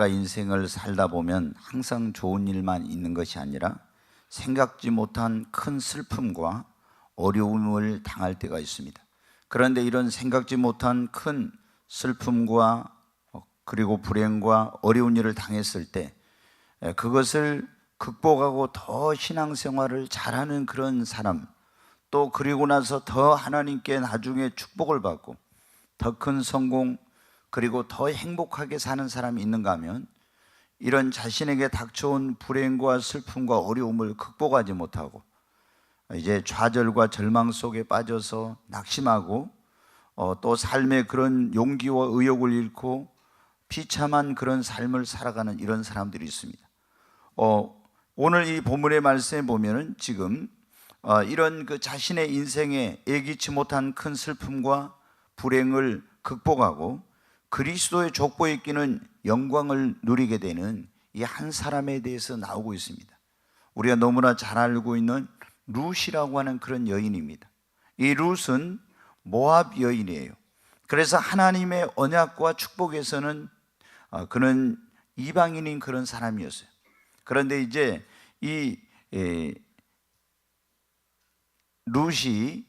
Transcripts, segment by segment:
우리가 인생을 살다 보면 항상 좋은 일만 있는 것이 아니라 생각지 못한 큰 슬픔과 어려움을 당할 때가 있습니다. 그런데 이런 생각지 못한 큰 슬픔과 그리고 불행과 어려운 일을 당했을 때 그것을 극복하고 더 신앙생활을 잘하는 그런 사람, 또 그리고 나서 더 하나님께 나중에 축복을 받고 더 큰 성공 그리고 더 행복하게 사는 사람이 있는가 하면, 이런 자신에게 닥쳐온 불행과 슬픔과 어려움을 극복하지 못하고 이제 좌절과 절망 속에 빠져서 낙심하고 또 삶의 그런 용기와 의욕을 잃고 비참한 그런 삶을 살아가는 이런 사람들이 있습니다. 오늘 이 본문의 말씀에 보면은 지금 이런 그 자신의 인생에 예기치 못한 큰 슬픔과 불행을 극복하고 그리스도의 족보에 끼는 영광을 누리게 되는 이 한 사람에 대해서 나오고 있습니다. 우리가 너무나 잘 알고 있는 룻이라고 하는 그런 여인입니다. 이 룻은 모압 여인이에요. 그래서 하나님의 언약과 축복에서는 그는 이방인인 그런 사람이었어요. 그런데 이제 이 룻이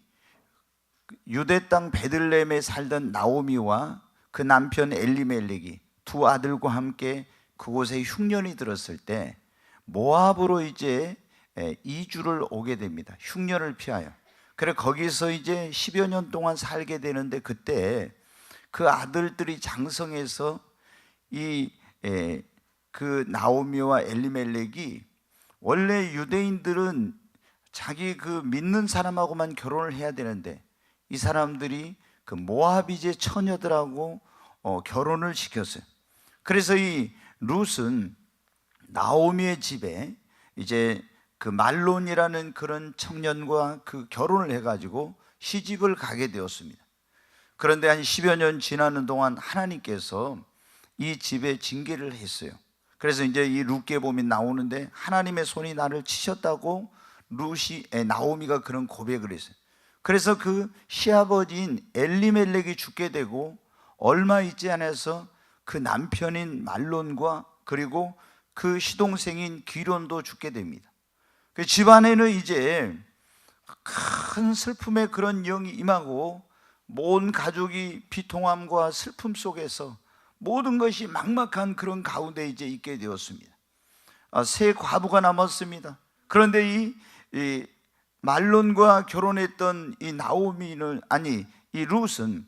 유대 땅 베들레헴에 살던 나오미와 그 남편 엘리멜렉이 두 아들과 함께 그곳에 흉년이 들었을 때 모압으로 이제 이주를 오게 됩니다. 흉년을 피하여. 그래 거기서 이제 10여 년 동안 살게 되는데, 그때 그 아들들이 장성해서 그 나오미와 엘리멜렉이, 원래 유대인들은 자기 그 믿는 사람하고만 결혼을 해야 되는데 이 사람들이 그 모아비제 처녀들하고 결혼을 시켰어요. 그래서 이 룻은 나오미의 집에 이제 그 말론이라는 그런 청년과 그 결혼을 해가지고 시집을 가게 되었습니다. 그런데 한 10여 년 지나는 동안 하나님께서 이 집에 징계를 했어요. 그래서 이제 이 룻계보미 나오는데 하나님의 손이 나를 치셨다고 나오미가 그런 고백을 했어요. 그래서 그 시아버지인 엘리멜렉이 죽게 되고 얼마 있지 않아서 그 남편인 말론과 그리고 그 시동생인 기론도 죽게 됩니다. 그 집안에는 이제 큰 슬픔의 그런 영이 임하고 온 가족이 비통함과 슬픔 속에서 모든 것이 막막한 그런 가운데 이제 있게 되었습니다. 세 과부가 남았습니다. 그런데 이 말론과 결혼했던 이 나오미는, 이 룻은,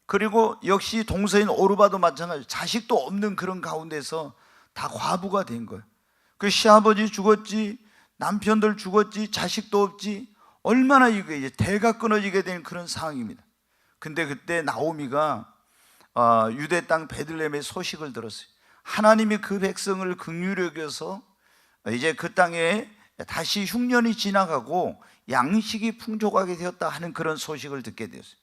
그리고 역시 동서인 오르바도 마찬가지, 자식도 없는 그런 가운데서 다 과부가 된 거예요. 그 시아버지 죽었지, 남편들 죽었지, 자식도 없지, 얼마나 이게 이제 대가 끊어지게 된 그런 상황입니다. 근데 그때 나오미가 유대 땅 베들레헴의 소식을 들었어요. 하나님이 그 백성을 긍휼히 여겨서 이제 그 땅에 다시 흉년이 지나가고 양식이 풍족하게 되었다 하는 그런 소식을 듣게 되었어요.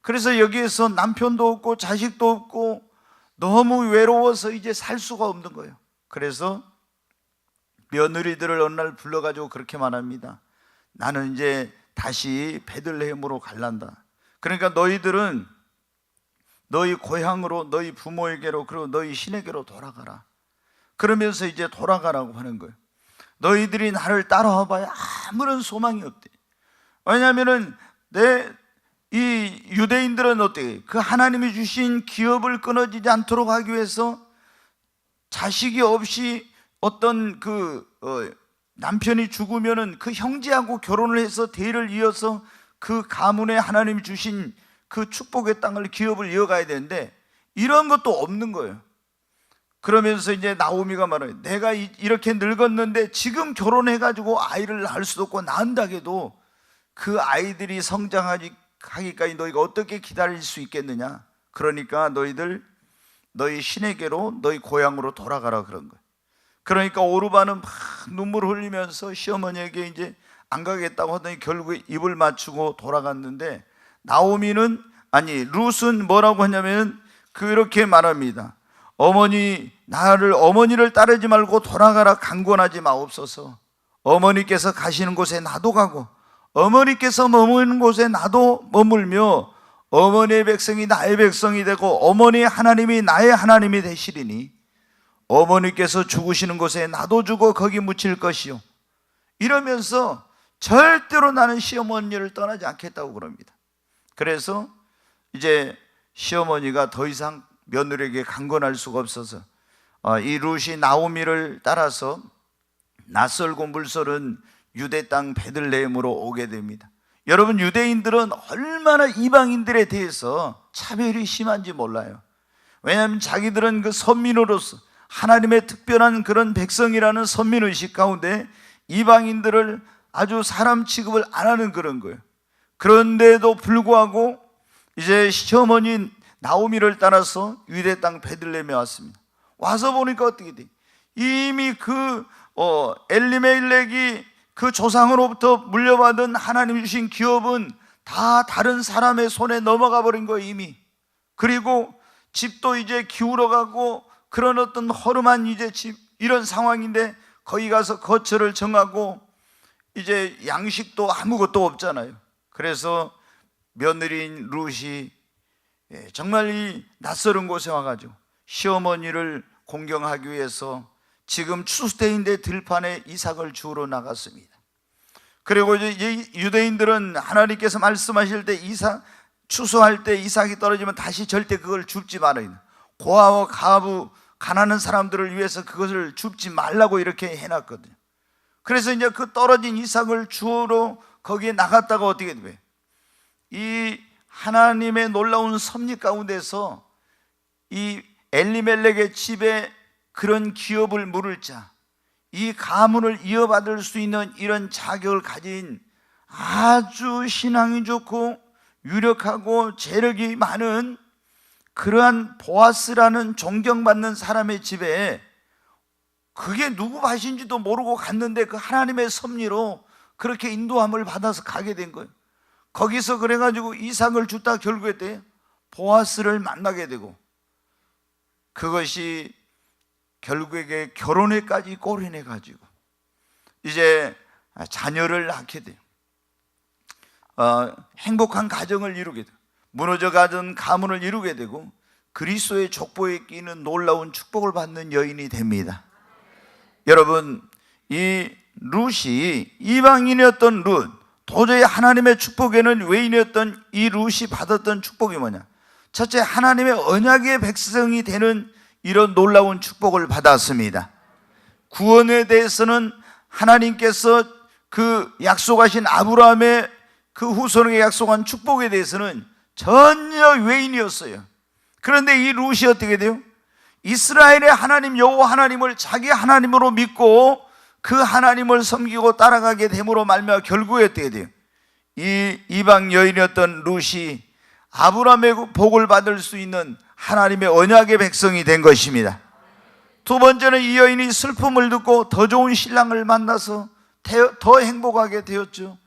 그래서 여기에서 남편도 없고 자식도 없고 너무 외로워서 이제 살 수가 없는 거예요. 그래서 며느리들을 어느 날 불러가지고 그렇게 말합니다. 나는 이제 다시 베들레헴으로 갈란다. 그러니까 너희들은 너희 고향으로, 너희 부모에게로, 그리고 너희 신에게로 돌아가라. 그러면서 이제 돌아가라고 하는 거예요. 너희들이 나를 따라와 봐야 아무런 소망이 없대. 왜냐하면은 이 유대인들은 어때? 그 하나님이 주신 기업을 끊어지지 않도록 하기 위해서 자식이 없이 어떤 남편이 죽으면은 그 형제하고 결혼을 해서 대를 이어서 그 가문에 하나님이 주신 그 축복의 땅을, 기업을 이어가야 되는데 이런 것도 없는 거예요. 그러면서 이제 나오미가 말해요. 내가 이렇게 늙었는데 지금 결혼해가지고 아이를 낳을 수도 없고 낳는다 해도 그 아이들이 성장하기까지 너희가 어떻게 기다릴 수 있겠느냐. 그러니까 너희 신에게로, 너희 고향으로 돌아가라 그런 거예요. 그러니까 오르바는 막 눈물을 흘리면서 시어머니에게 이제 안 가겠다고 하더니 결국에 입을 맞추고 돌아갔는데, 룻은 뭐라고 하냐면 그렇게 말합니다. 어머니를 따르지 말고 돌아가라 강권하지 마옵소서. 어머니께서 가시는 곳에 나도 가고 어머니께서 머무는 곳에 나도 머물며 어머니의 백성이 나의 백성이 되고 어머니의 하나님이 나의 하나님이 되시리니 어머니께서 죽으시는 곳에 나도 죽어 거기 묻힐 것이요. 이러면서 절대로 나는 시어머니를 떠나지 않겠다고 그럽니다. 그래서 이제 시어머니가 더 이상 며느리에게 강권할 수가 없어서 이 룻이 나오미를 따라서 낯설고 물설은 유대 땅 베들레헴으로 오게 됩니다. 여러분, 유대인들은 얼마나 이방인들에 대해서 차별이 심한지 몰라요. 왜냐하면 자기들은 그 선민으로서 하나님의 특별한 그런 백성이라는 선민의식 가운데 이방인들을 아주 사람 취급을 안 하는 그런 거예요. 그런데도 불구하고 이제 시어머니 나오미를 따라서 유대 땅 베들레헴에 왔습니다. 와서 보니까 어떻게 돼? 이미 엘리멜렉이 그 조상으로부터 물려받은 하나님 주신 기업은 다 다른 사람의 손에 넘어가 버린 거예요, 이미. 그리고 집도 이제 기울어가고 그런 어떤 허름한 이제 집, 이런 상황인데 거기 가서 거처를 정하고 이제 양식도 아무것도 없잖아요. 그래서 며느리인 룻이 정말 이 낯설은 곳에 와가지고 시어머니를 공경하기 위해서 지금 추수때인데 들판에 이삭을 주우러 나갔습니다. 그리고 이제 유대인들은 하나님께서 말씀하실 때 이삭 추수할 때 이삭이 떨어지면 다시 절대 그걸 줍지 말아요. 고아와 가부 가난한 사람들을 위해서 그것을 줍지 말라고 이렇게 해놨거든요. 그래서 이제 그 떨어진 이삭을 주우러 거기에 나갔다가 어떻게 돼? 이 하나님의 놀라운 섭리 가운데서 이 엘리멜렉의 집에 그런 기업을 물을 자, 이 가문을 이어받을 수 있는 이런 자격을 가진 아주 신앙이 좋고 유력하고 재력이 많은 그러한 보아스라는 존경받는 사람의 집에, 그게 누구 밭인지도 모르고 갔는데 그 하나님의 섭리로 그렇게 인도함을 받아서 가게 된 거예요. 거기서 그래가지고 이삭을 주다 결국에 때 보아스를 만나게 되고, 그것이 결국에 결혼에까지 꼬리내 가지고 이제 자녀를 낳게 돼요. 행복한 가정을 이루게 돼요. 무너져가던 가문을 이루게 되고 그리스도의 족보에 끼는 놀라운 축복을 받는 여인이 됩니다. 여러분, 이 룻이 이방인이었던 룻, 도저히 하나님의 축복에는 외인이었던 이 룻이 받았던 축복이 뭐냐? 첫째, 하나님의 언약의 백성이 되는 이런 놀라운 축복을 받았습니다. 구원에 대해서는 하나님께서 그 약속하신 아브라함의 그 후손에게 약속한 축복에 대해서는 전혀 외인이었어요. 그런데 이 룻이 어떻게 돼요? 이스라엘의 하나님 여호와 하나님을 자기 하나님으로 믿고 그 하나님을 섬기고 따라가게 됨으로 말미암아 결국에 어떻게 돼요? 이 이방 여인이었던 룻이 아브라함의 복을 받을 수 있는 하나님의 언약의 백성이 된 것입니다. 두 번째는 이 여인이 슬픔을 듣고 더 좋은 신랑을 만나서 더 행복하게 되었죠.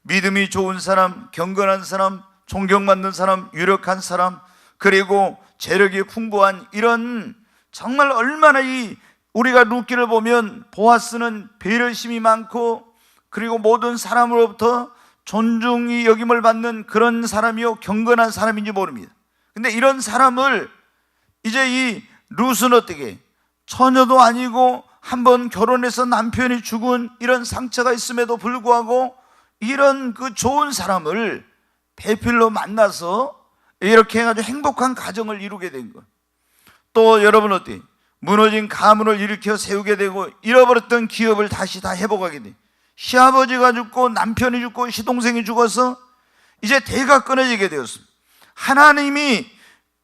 믿음이 좋은 사람, 경건한 사람, 존경받는 사람, 유력한 사람, 그리고 재력이 풍부한 이런, 정말 얼마나 우리가 룻기를 보면 보아스는 배려심이 많고 그리고 모든 사람으로부터 존중이 여김을 받는 그런 사람이요 경건한 사람인지 모릅니다. 근데 이런 사람을 이제 이 룻은 어떻게, 처녀도 아니고 한번 결혼해서 남편이 죽은 이런 상처가 있음에도 불구하고 이런 그 좋은 사람을 배필로 만나서 이렇게 해가지고 행복한 가정을 이루게 된 것. 또 여러분 어때요? 무너진 가문을 일으켜 세우게 되고 잃어버렸던 기업을 다시 다 회복하게 돼. 시아버지가 죽고 남편이 죽고 시동생이 죽어서 이제 대가 끊어지게 되었습니다. 하나님이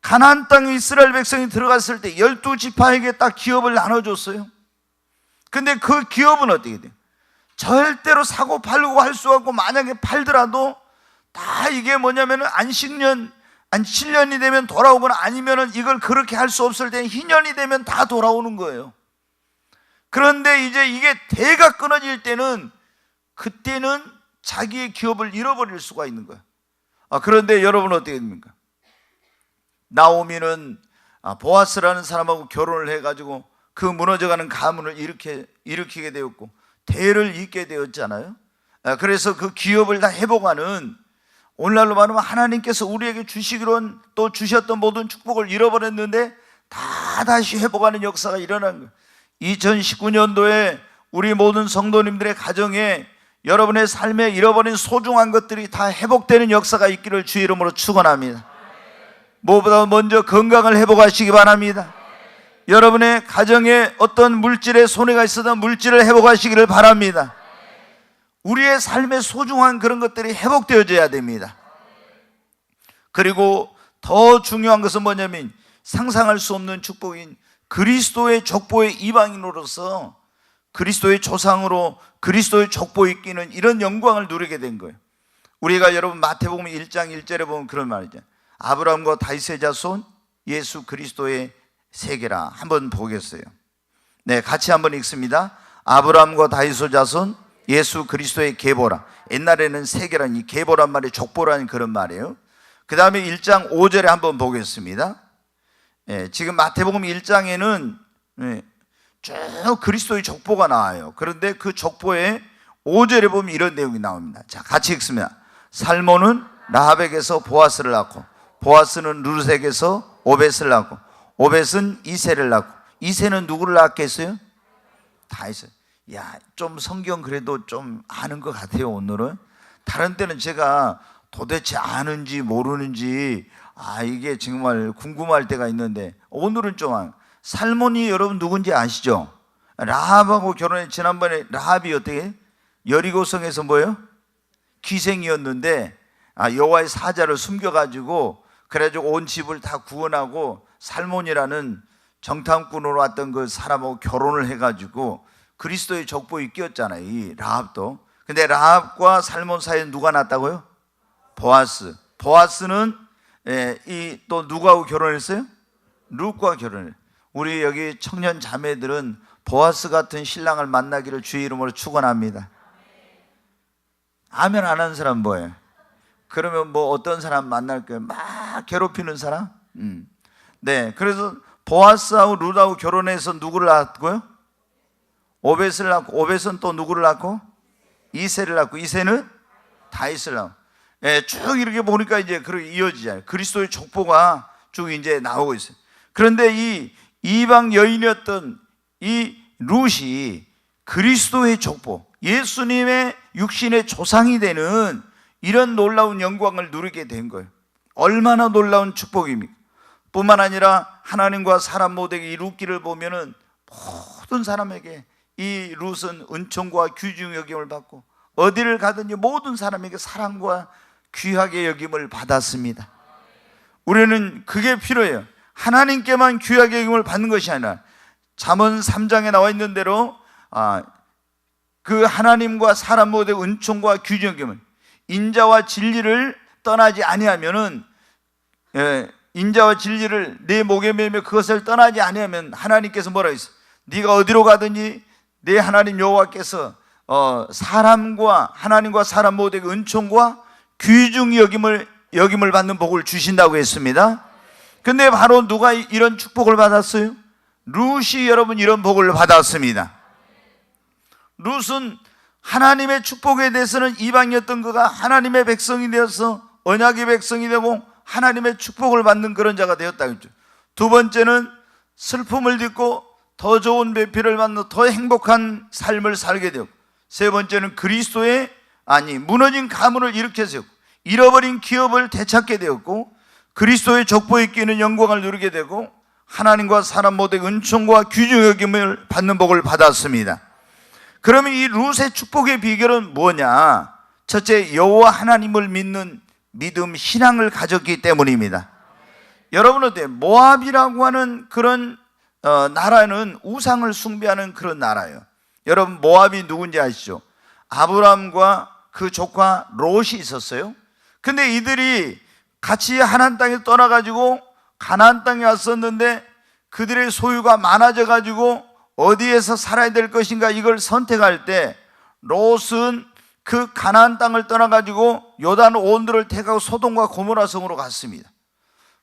가나안 땅에 이스라엘 백성이 들어갔을 때 12지파에게 딱 기업을 나눠줬어요. 근데 그 기업은 어떻게 돼요? 절대로 사고 팔고 할 수 없고, 만약에 팔더라도 다 이게 뭐냐면 안식년, 7년이 되면 돌아오거나 아니면 이걸 그렇게 할 수 없을 때 희년이 되면 다 돌아오는 거예요. 그런데 이제 이게 대가 끊어질 때는, 그때는 자기의 기업을 잃어버릴 수가 있는 거예요. 그런데 여러분 어떻게 됩니까? 나오미는 보아스라는 사람하고 결혼을 해가지고 그 무너져가는 가문을 일으키게 되었고 대를 잇게 되었잖아요. 그래서 그 기업을 다 회복하는, 오늘날로 말하면 하나님께서 우리에게 주시기로 또 주셨던 모든 축복을 잃어버렸는데 다 다 다시 회복하는 역사가 일어난 거예요. 2019년도에 우리 모든 성도님들의 가정에 여러분의 삶에 잃어버린 소중한 것들이 다 회복되는 역사가 있기를 주의 이름으로 축원합니다. 무엇보다 먼저 건강을 회복하시기 바랍니다. 여러분의 가정에 어떤 물질의 손해가 있어도 물질을 회복하시기를 바랍니다. 우리의 삶의 소중한 그런 것들이 회복되어져야 됩니다. 그리고 더 중요한 것은 뭐냐면 상상할 수 없는 축복인 그리스도의 족보의 이방인으로서 그리스도의 조상으로 그리스도의 족보에 끼는 이런 영광을 누리게 된 거예요. 우리가 여러분 마태복음 1장 1절에 보면 그런 말이죠. 아브라함과 다윗의 자손 예수 그리스도의 세계라. 한번 보겠어요. 네, 같이 한번 읽습니다. 아브라함과 다윗의 자손 예수 그리스도의 계보라. 옛날에는 세계란 이 계보란 말이 족보라는 그런 말이에요. 그 다음에 1장 5절에 한번 보겠습니다. 지금 마태복음 1장에는 쭉 그리스도의 족보가 나와요. 그런데 그 족보에 5절에 보면 이런 내용이 나옵니다. 자, 같이 읽습니다. 살몬은 라합에게서 보아스를 낳고 보아스는 루룻에게서 오벳을 낳고 오벳은 이새를 낳고 이새는 누구를 낳겠어요? 다윗을. 야, 좀 성경 그래도 좀 아는 것 같아요. 오늘은 다른 때는 제가 도대체 아는지 모르는지 이게 정말 궁금할 때가 있는데 오늘은 좀 살몬이 여러분 누군지 아시죠? 라합하고 결혼해. 지난번에 라합이 어떻게 여리고성에서 뭐예요? 기생이었는데 여호와의 사자를 숨겨가지고 그래가지고 온 집을 다 구원하고 살몬이라는 정탐꾼으로 왔던 그 사람하고 결혼을 해가지고 그리스도의 족보에 끼었잖아요. 이 라합도. 근데 라합과 살몬 사이에 누가 났다고요? 보아스. 보아스는 이 또 누구하고 결혼했어요? 룻과 결혼을. 우리 여기 청년 자매들은 보아스 같은 신랑을 만나기를 주의 이름으로 축원합니다. 아멘 안 하는 사람 뭐예요? 그러면 뭐 어떤 사람 만날 거예요? 막 괴롭히는 사람? 네, 그래서 보아스하고 룻하고 결혼해서 누구를 낳았고요? 오벳을 낳고 오벳은 또 누구를 낳고? 이새를 낳고 이새는 다윗을 낳고. 쭉 이렇게 보니까 이제 그렇게 이어지잖아요. 그리스도의 족보가 쭉 이제 나오고 있어요. 그런데 이 이방 여인이었던 이 룻이 그리스도의 족보, 예수님의 육신의 조상이 되는 이런 놀라운 영광을 누리게 된 거예요. 얼마나 놀라운 축복입니까? 뿐만 아니라 하나님과 사람 모두에게 이 룻기를 보면은 모든 사람에게 이 룻은 은총과 귀중 여김을 받고 어디를 가든지 모든 사람에게 사랑과 귀하게 여김을 받았습니다. 우리는 그게 필요해요. 하나님께만 귀하게 여김을 받는 것이 아니라 잠언 3장에 나와 있는 대로 그 하나님과 사람 모두의 은총과 귀중 여김을 인자와 진리를 떠나지 아니하면은 인자와 진리를 내 목에 매며 그것을 떠나지 아니하면 하나님께서 뭐라 했어요? 네가 어디로 가든지 내 하나님 여호와께서 사람과 하나님과 사람 모두에게 은총과 귀중 여김을 받는 복을 주신다고 했습니다. 근데 바로 누가 이런 축복을 받았어요? 룻이 여러분 이런 복을 받았습니다. 룻은 하나님의 축복에 대해서는 이방이었던 그가 하나님의 백성이 되어서 언약의 백성이 되고 하나님의 축복을 받는 그런 자가 되었다. 두 번째는 슬픔을 딛고 더 좋은 배필을 받는 더 행복한 삶을 살게 되었고, 세 번째는 그리스도의 무너진 가문을 일으켜 세우고 잃어버린 기업을 되찾게 되었고 그리스도의 족보에 끼는 영광을 누리게 되고 하나님과 사람 모두의 은총과 귀중 여김을 받는 복을 받았습니다. 그러면 이 룻의 축복의 비결은 뭐냐? 첫째, 여호와 하나님을 믿는 믿음, 신앙을 가졌기 때문입니다. 여러분 어때요? 모압이라고 하는 그런 나라는 우상을 숭배하는 그런 나라예요. 여러분 모압이 누군지 아시죠? 아브라함과 그 조카 롯이 있었어요. 근데 이들이 같이 하나님 땅에 떠나가지고 가나안 땅에 왔었는데 그들의 소유가 많아져 가지고 어디에서 살아야 될 것인가 이걸 선택할 때 롯은 그 가나안 땅을 떠나가지고 요단 온도를 택하고 소돔과 고모라 성으로 갔습니다.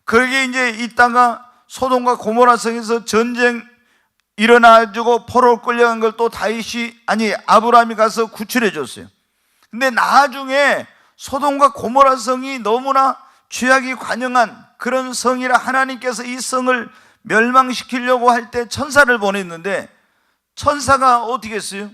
그러게 이제 있다가 소돔과 고모라 성에서 전쟁 일어나가지고 포로로 끌려간 걸 또 아브라함이 가서 구출해 줬어요. 근데 나중에 소돔과 고모라 성이 너무나 죄악이 관영한 그런 성이라 하나님께서 이 성을 멸망시키려고 할 때 천사를 보냈는데 천사가 어떻게 했어요?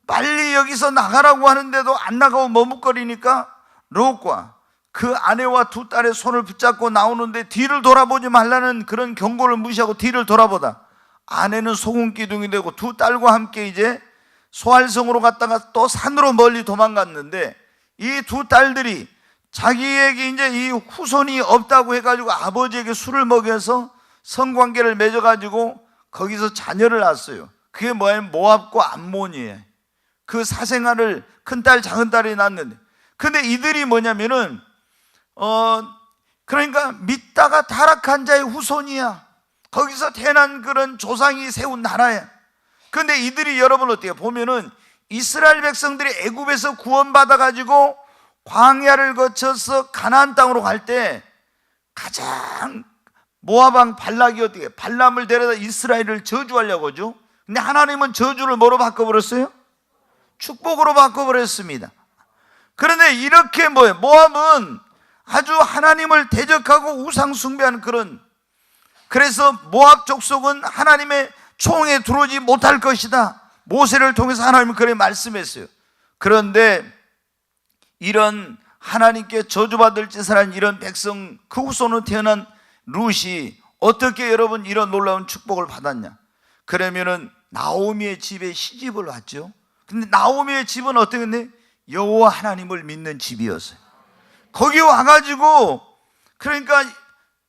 빨리 여기서 나가라고 하는데도 안 나가고 머뭇거리니까 롯과 그 아내와 두 딸의 손을 붙잡고 나오는데 뒤를 돌아보지 말라는 그런 경고를 무시하고 뒤를 돌아보다 아내는 소금 기둥이 되고 두 딸과 함께 이제 소알성으로 갔다가 또 산으로 멀리 도망갔는데 이 두 딸들이 자기에게 이제 이 후손이 없다고 해가지고 아버지에게 술을 먹여서 성관계를 맺어가지고 거기서 자녀를 낳았어요. 그게 뭐예요? 모압과 암몬이에요. 그 사생아를 큰딸 작은딸이 낳았는데, 근데 이들이 뭐냐면은 그러니까 믿다가 타락한 자의 후손이야. 거기서 태어난 그런 조상이 세운 나라야. 근데 이들이 여러분 어때요? 보면은 이스라엘 백성들이 애굽에서 구원받아 가지고 광야를 거쳐서 가나안 땅으로 갈 때 가장 모압 왕 발락이 어떻게 발람을 데려다 이스라엘을 저주하려고 하죠. 근데 하나님은 저주를 뭐로 바꿔버렸어요? 축복으로 바꿔버렸습니다. 그런데 이렇게 모압은 아주 하나님을 대적하고 우상 숭배하는 그래서 모압 족속은 하나님의 총에 들어오지 못할 것이다. 모세를 통해서 하나님은 그렇게 말씀했어요. 그런데 이런 하나님께 저주받을 짓을 한 이런 백성 그 후손으로 태어난 룻이 어떻게 여러분 이런 놀라운 축복을 받았냐? 그러면은 나오미의 집에 시집을 왔죠. 근데 나오미의 집은 어떻게 했네? 여호와 하나님을 믿는 집이었어요. 거기 와가지고 그러니까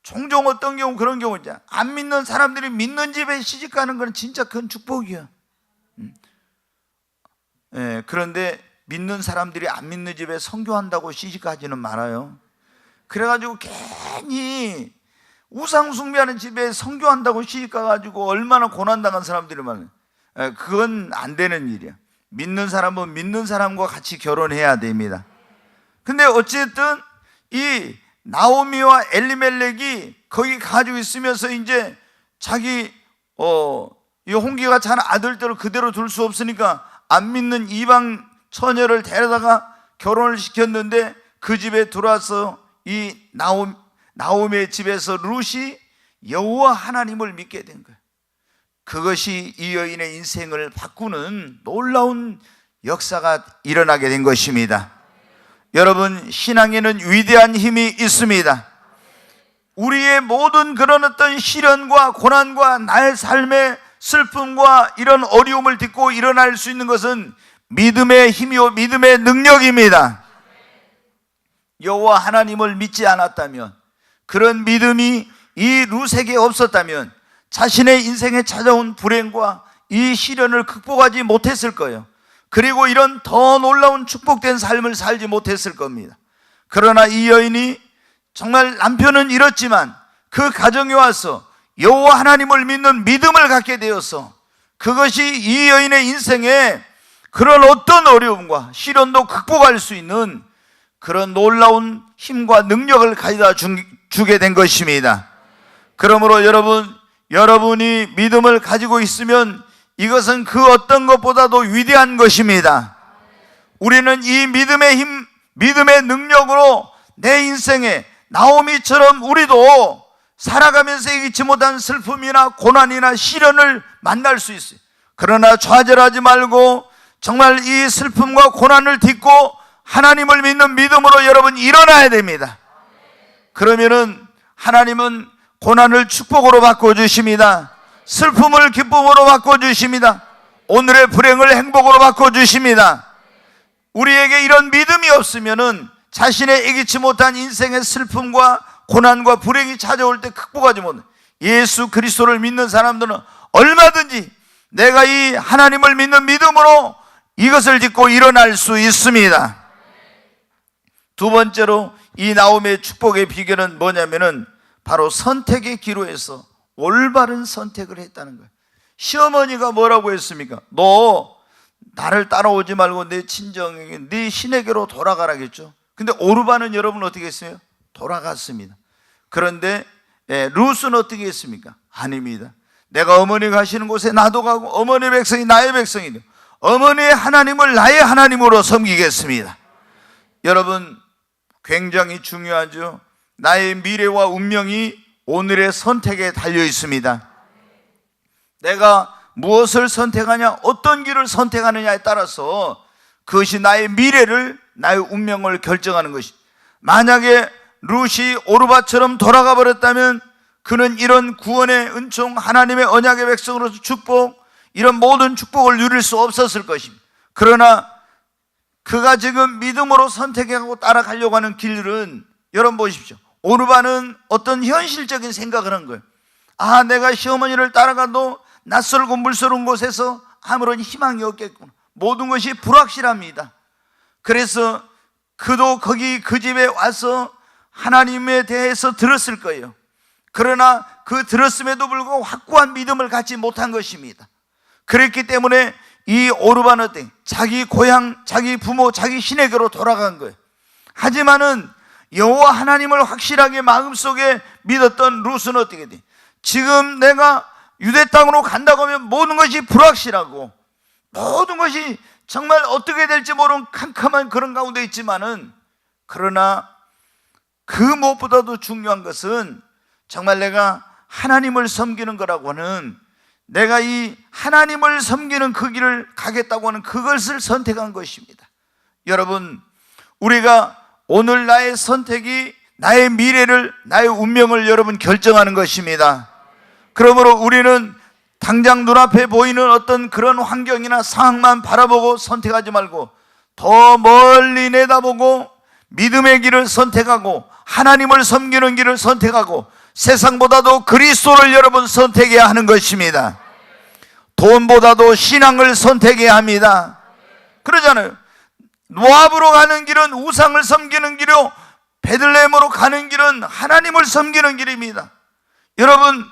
종종 어떤 경우 그런 경우 있잖아. 안 믿는 사람들이 믿는 집에 시집 가는 건 진짜 큰 축복이야. 그런데 믿는 사람들이 안 믿는 집에 선교한다고 시집 가지는 말아요. 그래가지고 괜히 우상 숭배하는 집에 선교한다고 시집 가가지고 얼마나 고난당한 사람들이 많아요. 그건 안 되는 일이야. 믿는 사람은 믿는 사람과 같이 결혼해야 됩니다. 근데 어쨌든 이 나오미와 엘리멜렉이 거기 가지고 있으면서 이제 자기 이 홍기가 찬 아들들을 그대로 둘 수 없으니까 안 믿는 이방 처녀를 데려다가 결혼을 시켰는데 그 집에 들어와서 이 나오미의 집에서 룻이 여호와 하나님을 믿게 된 거예요. 그것이 이 여인의 인생을 바꾸는 놀라운 역사가 일어나게 된 것입니다. 여러분, 신앙에는 위대한 힘이 있습니다. 우리의 모든 그런 어떤 시련과 고난과 나의 삶의 슬픔과 이런 어려움을 딛고 일어날 수 있는 것은 믿음의 힘이요 믿음의 능력입니다. 여호와 하나님을 믿지 않았다면, 그런 믿음이 이 룻에게 없었다면 자신의 인생에 찾아온 불행과 이 시련을 극복하지 못했을 거예요. 그리고 이런 더 놀라운 축복된 삶을 살지 못했을 겁니다. 그러나 이 여인이 정말 남편은 잃었지만 그 가정에 와서 여호와 하나님을 믿는 믿음을 갖게 되어서 그것이 이 여인의 인생에 그런 어떤 어려움과 시련도 극복할 수 있는 그런 놀라운 힘과 능력을 가져다 주게 된 것입니다. 그러므로 여러분이 믿음을 가지고 있으면 이것은 그 어떤 것보다도 위대한 것입니다. 우리는 이 믿음의 힘, 믿음의 능력으로 내 인생에 나오미처럼 우리도 살아가면서 이기지 못한 슬픔이나 고난이나 시련을 만날 수 있어요. 그러나 좌절하지 말고 정말 이 슬픔과 고난을 딛고 하나님을 믿는 믿음으로 여러분 일어나야 됩니다. 그러면은 하나님은 고난을 축복으로 바꿔주십니다. 슬픔을 기쁨으로 바꿔주십니다. 오늘의 불행을 행복으로 바꿔주십니다. 우리에게 이런 믿음이 없으면은 자신의 이기지 못한 인생의 슬픔과 고난과 불행이 찾아올 때 극복하지 못해. 예수 그리스도를 믿는 사람들은 얼마든지 내가 이 하나님을 믿는 믿음으로 이것을 딛고 일어날 수 있습니다. 두 번째로 이 나오미의 축복의 비결은 뭐냐면은 바로 선택의 기로에서 올바른 선택을 했다는 거예요. 시어머니가 뭐라고 했습니까? 너 나를 따라오지 말고 내 친정에게, 네 신에게로 돌아가라겠죠. 근데 오르바는 여러분 어떻게 했어요? 돌아갔습니다. 그런데 룻은 어떻게 했습니까? 아닙니다. 내가 어머니 가시는 곳에 나도 가고 어머니의 백성이 나의 백성이며 어머니의 하나님을 나의 하나님으로 섬기겠습니다. 여러분, 굉장히 중요하죠. 나의 미래와 운명이 오늘의 선택에 달려 있습니다. 내가 무엇을 선택하냐, 어떤 길을 선택하느냐에 따라서 그것이 나의 미래를, 나의 운명을 결정하는 것이. 만약에 룻이 오르바처럼 돌아가 버렸다면 그는 이런 구원의 은총, 하나님의 언약의 백성으로서 축복, 이런 모든 축복을 누릴 수 없었을 것입니다. 그러나 그가 지금 믿음으로 선택하고 따라가려고 하는 길은, 여러분 보십시오. 오르바는 어떤 현실적인 생각을 한 거예요. 아, 내가 시어머니를 따라가도 낯설고 물스러운 곳에서 아무런 희망이 없겠구나. 모든 것이 불확실합니다. 그래서 그도 거기 그 집에 와서 하나님에 대해서 들었을 거예요. 그러나 그 들었음에도 불구하고 확고한 믿음을 갖지 못한 것입니다. 그랬기 때문에 이 오르바는 자기 고향, 자기 부모, 자기 시내교로 돌아간 거예요. 하지만은 여호와 하나님을 확실하게 마음속에 믿었던 룻은 어떻게 돼? 지금 내가 유대 땅으로 간다고 하면 모든 것이 불확실하고 모든 것이 정말 어떻게 될지 모르는 캄캄한 그런 가운데 있지만은, 그러나 그 무엇보다도 중요한 것은 정말 내가 하나님을 섬기는 거라고 하는, 내가 이 하나님을 섬기는 그 길을 가겠다고 하는 그것을 선택한 것입니다. 여러분, 우리가 오늘 나의 선택이 나의 미래를, 나의 운명을 여러분 결정하는 것입니다. 그러므로 우리는 당장 눈앞에 보이는 어떤 그런 환경이나 상황만 바라보고 선택하지 말고 더 멀리 내다보고 믿음의 길을 선택하고 하나님을 섬기는 길을 선택하고 세상보다도 그리스도를 여러분 선택해야 하는 것입니다. 돈보다도 신앙을 선택해야 합니다. 그러잖아요. 모압으로 가는 길은 우상을 섬기는 길이요, 베들레헴으로 가는 길은 하나님을 섬기는 길입니다. 여러분,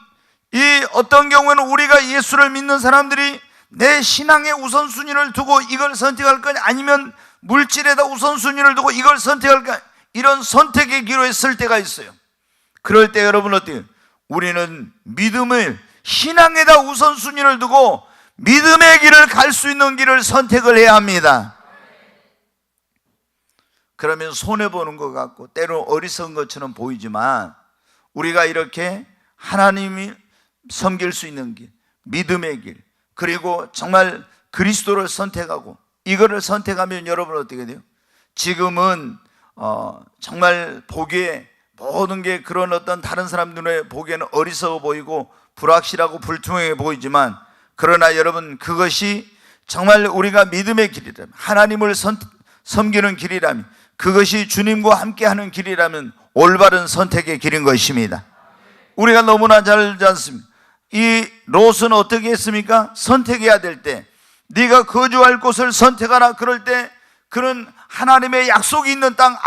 이 어떤 경우에는 우리가 예수를 믿는 사람들이 내 신앙의 우선순위를 두고 이걸 선택할 거냐, 아니면 물질에다 우선순위를 두고 이걸 선택할 거냐, 이런 선택의 기로에 설 때가 있어요. 그럴 때 여러분 어때요? 우리는 믿음을, 신앙에다 우선순위를 두고 믿음의 길을 갈 수 있는 길을 선택을 해야 합니다. 그러면 손해보는 것 같고 때로 어리석은 것처럼 보이지만, 우리가 이렇게 하나님이 섬길 수 있는 길, 믿음의 길, 그리고 정말 그리스도를 선택하고 이거를 선택하면 여러분 어떻게 돼요? 지금은 정말 보기에 모든 게 그런 어떤 다른 사람 눈에 보기에는 어리석어 보이고 불확실하고 불투명해 보이지만, 그러나 여러분 그것이 정말 우리가 믿음의 길이라면, 하나님을 섬기는 길이라면, 그것이 주님과 함께하는 길이라면 올바른 선택의 길인 것입니다. 우리가 너무나 잘 알지 않습니까? 이 롯은 어떻게 했습니까? 선택해야 될 때 네가 거주할 곳을 선택하라. 그럴 때 그는 하나님의 약속이 있는 땅,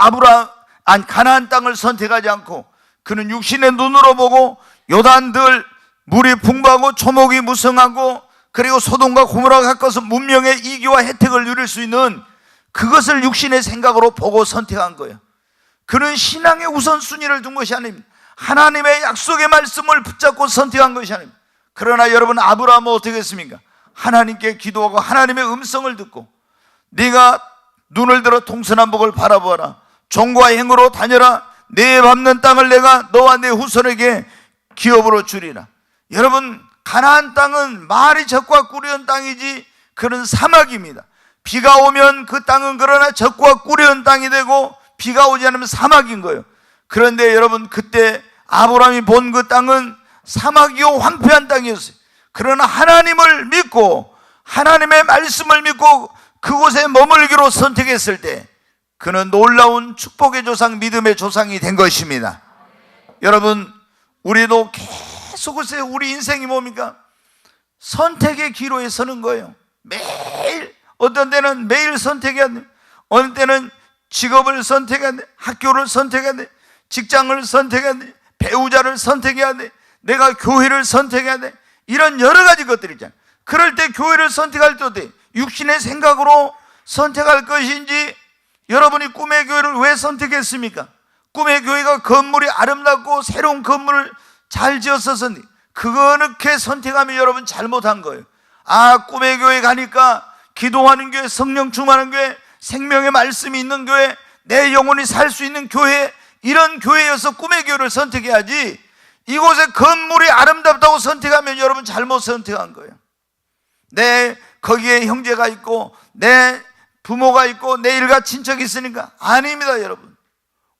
가나안 땅을 선택하지 않고 그는 육신의 눈으로 보고 요단들 물이 풍부하고 초목이 무성하고 그리고 소돔과 고모라가 가까워서 문명의 이기와 혜택을 누릴 수 있는 그것을 육신의 생각으로 보고 선택한 거예요. 그는 신앙의 우선순위를 둔 것이 아닙니다. 하나님의 약속의 말씀을 붙잡고 선택한 것이 아닙니다. 그러나 여러분, 아브라함은 어떻게 했습니까? 하나님께 기도하고 하나님의 음성을 듣고 네가 눈을 들어 동서남북을 바라보아라. 종과 행으로 다녀라. 내 밟는 땅을 내가 너와 내 후손에게 기업으로 주리라. 여러분, 가나안 땅은 말이 젖과 꿀이 흐른 땅이지 그런 사막입니다. 비가 오면 그 땅은 그러나 젖과 꿀이 흐른 땅이 되고 비가 오지 않으면 사막인 거예요. 그런데 여러분, 그때 아브라함이 본 그 땅은 사막이요 황폐한 땅이었어요. 그러나 하나님을 믿고 하나님의 말씀을 믿고 그곳에 머물기로 선택했을 때 그는 놀라운 축복의 조상, 믿음의 조상이 된 것입니다. 여러분, 우리도 계속 글쎄요, 우리 인생이 뭡니까? 선택의 기로에 서는 거예요. 매일, 어떤 때는 매일 선택해야 돼. 어느 때는 직업을 선택해야 돼. 학교를 선택해야 돼. 직장을 선택해야 돼. 배우자를 선택해야 돼. 내가 교회를 선택해야 돼. 이런 여러 가지 것들이 있잖아요. 그럴 때 교회를 선택할 때 어때? 육신의 생각으로 선택할 것인지, 여러분이 꿈의 교회를 왜 선택했습니까? 꿈의 교회가 건물이 아름답고 새로운 건물을 잘 지었어서 그렇게 선택하면 여러분 잘못한 거예요. 아, 꿈의 교회 가니까 기도하는 교회, 성령 충만한 교회, 생명의 말씀이 있는 교회, 내 영혼이 살 수 있는 교회, 이런 교회여서 꿈의 교회를 선택해야지, 이곳에 건물이 아름답다고 선택하면 여러분 잘못 선택한 거예요. 거기에 형제가 있고 내 부모가 있고 내 일가 친척이 있으니까. 아닙니다, 여러분.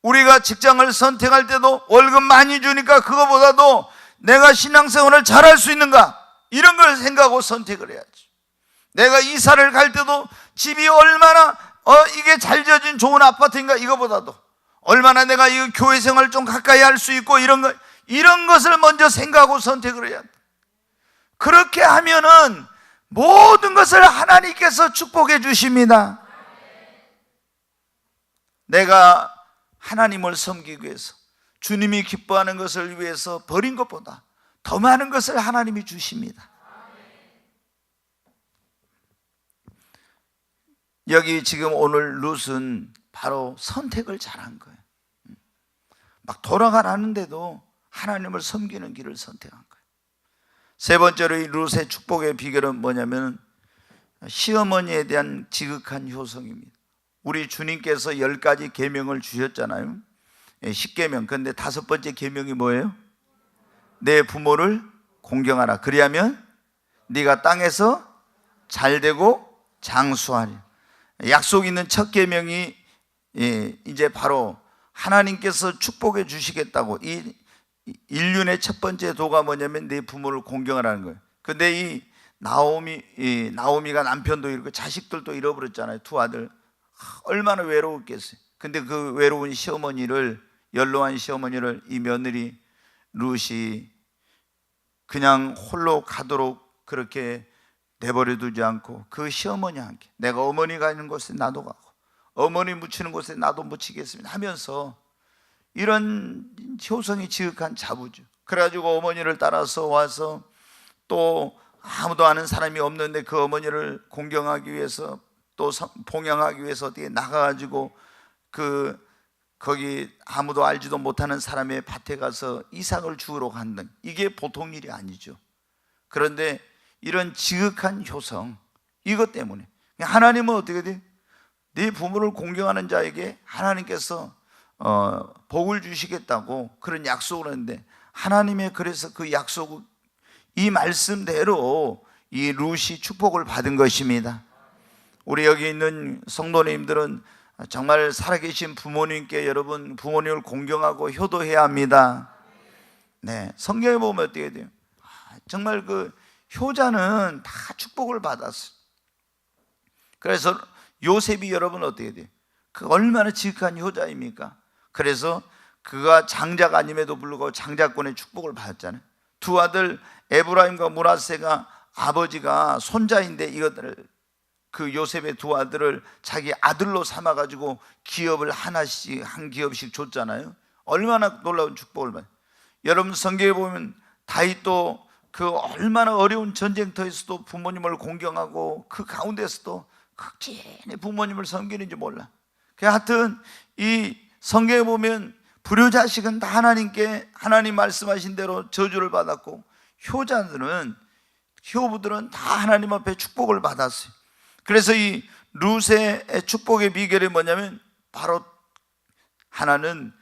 우리가 직장을 선택할 때도 월급 많이 주니까 그거보다도 내가 신앙생활을 잘할 수 있는가, 이런 걸 생각하고 선택을 해야지. 내가 이사를 갈 때도 집이 얼마나 이게 잘 지어진 좋은 아파트인가, 이거보다도 얼마나 내가 이 교회 생활을 좀 가까이 할 수 있고, 이런 것을 먼저 생각하고 선택을 해야 돼. 그렇게 하면은 모든 것을 하나님께서 축복해 주십니다. 내가 하나님을 섬기기 위해서, 주님이 기뻐하는 것을 위해서 버린 것보다 더 많은 것을 하나님이 주십니다. 여기 지금 오늘 룻은 바로 선택을 잘한 거예요. 막 돌아가라는데도 하나님을 섬기는 길을 선택한 거예요. 세 번째로 이 룻의 축복의 비결은 뭐냐면 시어머니에 대한 지극한 효성입니다. 우리 주님께서 10가지 계명을 주셨잖아요. 10계명. 그런데 5번째 계명이 뭐예요? 내 부모를 공경하라. 그리하면 네가 땅에서 잘되고 장수하리. 약속 있는 첫 계명이 이제 바로 하나님께서 축복해 주시겠다고, 이 인륜의 첫 번째 도가 뭐냐면 내 부모를 공경하라는 거예요. 근데 이 나오미가 남편도 잃고 자식들도 잃어버렸잖아요. 두 아들. 얼마나 외로웠겠어요. 근데 그 외로운 시어머니를, 연로한 시어머니를 이 며느리 룻이 그냥 홀로 가도록 그렇게 내버려 두지 않고 그 시어머니와 함께, 내가 어머니 가는 곳에 나도 가고 어머니 묻히는 곳에 나도 묻히겠습니다 하면서, 이런 효성이 지극한 자부죠. 그래가지고 어머니를 따라서 와서 또 아무도 아는 사람이 없는데 그 어머니를 공경하기 위해서, 또 봉양하기 위해서 어떻게 나가가지고 거기 아무도 알지도 못하는 사람의 밭에 가서 이삭을 주우러 간다. 이게 보통 일이 아니죠. 그런데 이런 지극한 효성, 이것 때문에 하나님은 어떻게 돼? 네 부모를 공경하는 자에게 하나님께서 복을 주시겠다고 그런 약속을 했는데, 하나님의 그래서 그 약속, 이 말씀대로 이 룻이 축복을 받은 것입니다. 우리 여기 있는 성도님들은 정말 살아계신 부모님께 여러분 부모님을 공경하고 효도해야 합니다. 네, 성경에 보면 어떻게 돼요? 정말 그 효자는 다 축복을 받았어요. 그래서 요셉이 여러분 어떻게 돼요? 그 얼마나 지극한 효자입니까? 그래서 그가 장자가 아님에도 불구하고 장자권의 축복을 받았잖아요. 두 아들 에브라임과 므낫세가 아버지가 손자인데 이것들을, 그 요셉의 두 아들을 자기 아들로 삼아가지고 기업을 하나씩, 한 기업씩 줬잖아요. 얼마나 놀라운 축복을 받아요. 여러분 성경에 보면 다윗도 그 얼마나 어려운 전쟁터에서도 부모님을 공경하고 그 가운데서도 극진히 부모님을 섬기는지 몰라. 하여튼 이 성경에 보면 불효자식은 다 하나님께, 하나님 말씀하신 대로 저주를 받았고, 효부들은 다 하나님 앞에 축복을 받았어요. 그래서 이 룻의 축복의 비결이 뭐냐면 바로 하나는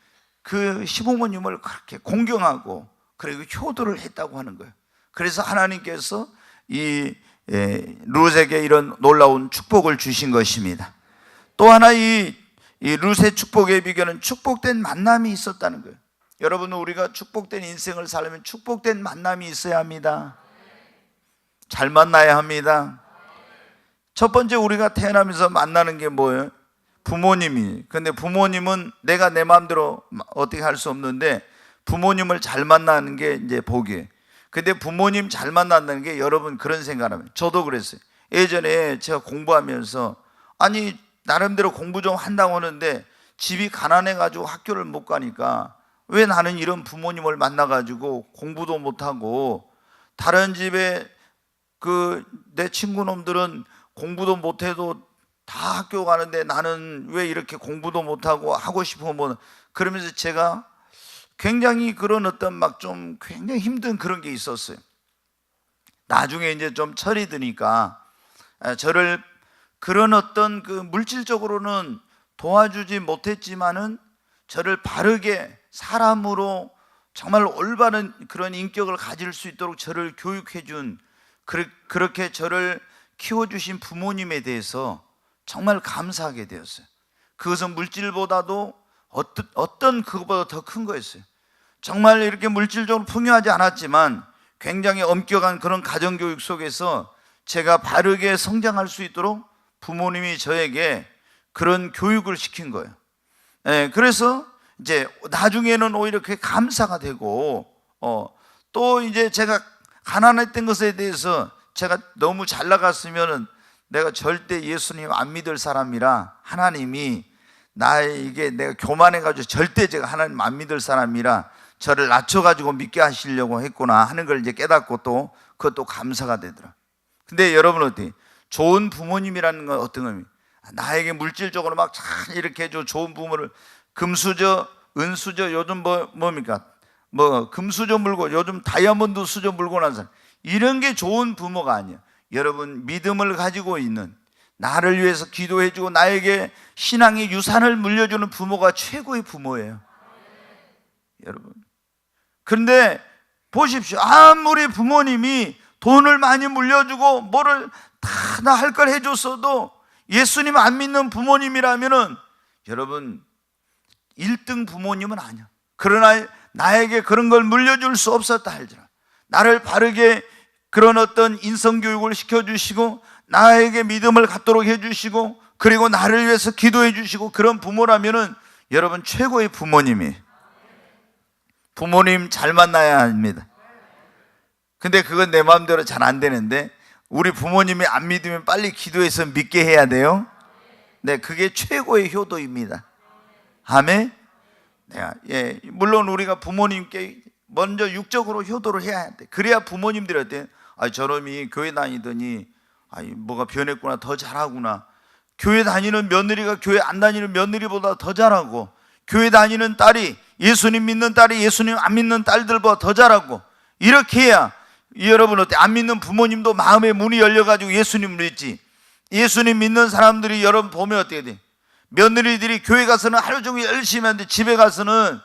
그 시부모님을 그렇게 공경하고 그리고 효도를 했다고 하는 거예요. 그래서 하나님께서 이 룻에게 이런 놀라운 축복을 주신 것입니다. 또 하나 이 룻의 축복의 비결은 축복된 만남이 있었다는 거예요. 여러분, 우리가 축복된 인생을 살려면 축복된 만남이 있어야 합니다. 잘 만나야 합니다. 첫 번째, 우리가 태어나면서 만나는 게 뭐예요? 부모님이. 근데 부모님은 내가 내 마음대로 어떻게 할 수 없는데 부모님을 잘 만나는 게 이제 복이에요. 근데 부모님 잘 만난다는 게, 여러분 그런 생각을 하면, 저도 그랬어요. 예전에 제가 공부하면서 아니 나름대로 공부 좀 한다고 하는데 집이 가난해가지고 학교를 못 가니까 왜 나는 이런 부모님을 만나가지고 공부도 못하고, 다른 집에 내 친구놈들은 공부도 못해도 다 학교 가는데 나는 왜 이렇게 공부도 못하고 하고 싶으면 뭐, 그러면서 제가 굉장히 그런 어떤 막 좀 굉장히 힘든 그런 게 있었어요. 나중에 이제 좀 철이 드니까 저를 그런 어떤 그 물질적으로는 도와주지 못했지만은 저를 바르게 사람으로 정말 올바른 그런 인격을 가질 수 있도록 저를 교육해 준, 그렇게 저를 키워주신 부모님에 대해서 정말 감사하게 되었어요. 그것은 물질보다도 어떤 그것보다 더 큰 거였어요. 정말 이렇게 물질적으로 풍요하지 않았지만 굉장히 엄격한 그런 가정교육 속에서 제가 바르게 성장할 수 있도록 부모님이 저에게 그런 교육을 시킨 거예요. 그래서 이제 나중에는 오히려 그게 감사가 되고, 또 이제 제가 가난했던 것에 대해서 제가 너무 잘 나갔으면은 내가 절대 예수님 안 믿을 사람이라, 하나님이 나에게 내가 교만해가지고 절대 제가 하나님 안 믿을 사람이라 저를 낮춰가지고 믿게 하시려고 했구나 하는 걸 이제 깨닫고, 또 그것도 감사가 되더라. 근데 여러분 어때요? 좋은 부모님이라는 건 어떤 의미? 나에게 물질적으로 막 잘 이렇게 해줘 좋은 부모를, 금수저, 은수저, 요즘 뭡니까? 금수저 물고 요즘 다이아몬드 수저 물고 난 사람, 이런 게 좋은 부모가 아니야. 여러분, 믿음을 가지고 있는, 나를 위해서 기도해주고 나에게 신앙의 유산을 물려주는 부모가 최고의 부모예요, 여러분. 그런데 보십시오. 아무리 부모님이 돈을 많이 물려주고 뭐를 다 나 할 걸 해줬어도 예수님 안 믿는 부모님이라면은 여러분 1등 부모님은 아니야. 그러나 나에게 그런 걸 물려줄 수 없었다 할지라 나를 바르게 그런 어떤 인성교육을 시켜주시고 나에게 믿음을 갖도록 해주시고 그리고 나를 위해서 기도해 주시고 그런 부모라면은 여러분 최고의 부모님이, 부모님 잘 만나야 합니다. 근데 그건 내 마음대로 잘 안 되는데 우리 부모님이 안 믿으면 빨리 기도해서 믿게 해야 돼요. 네, 그게 최고의 효도입니다. 아멘. 네, 물론 우리가 부모님께 먼저 육적으로 효도를 해야 돼. 그래야 부모님들이 어때? 저놈이 교회 다니더니 뭐가 변했구나, 더 잘하구나. 교회 다니는 며느리가 교회 안 다니는 며느리보다 더 잘하고, 교회 다니는 딸이, 예수님 믿는 딸이 예수님 안 믿는 딸들보다 더 잘하고, 이렇게 해야 여러분 어때? 안 믿는 부모님도 마음의 문이 열려가지고 예수님을 믿지. 예수님 믿는 사람들이 여러분 보면 어떻게 돼? 며느리들이 교회 가서는 하루 종일 열심히 하는데 집에 가서는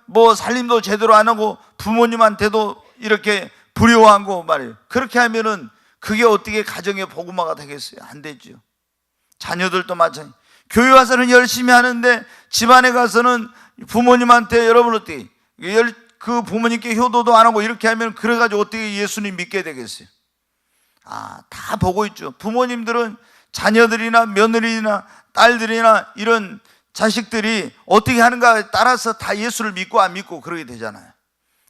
뭐 살림도 제대로 안 하고 부모님한테도 이렇게 불효하고 말이에요. 그렇게 하면은 그게 어떻게 가정의 복음화가 되겠어요? 안 되죠. 자녀들도 마찬가지. 교회 와서는 열심히 하는데 집안에 가서는 부모님한테 여러분 어떻게 그 부모님께 효도도 안 하고 이렇게 하면 그래가지고 어떻게 예수님 믿게 되겠어요? 다 보고 있죠. 부모님들은 자녀들이나 며느리나 딸들이나 이런 자식들이 어떻게 하는가에 따라서 다 예수를 믿고 안 믿고 그러게 되잖아요.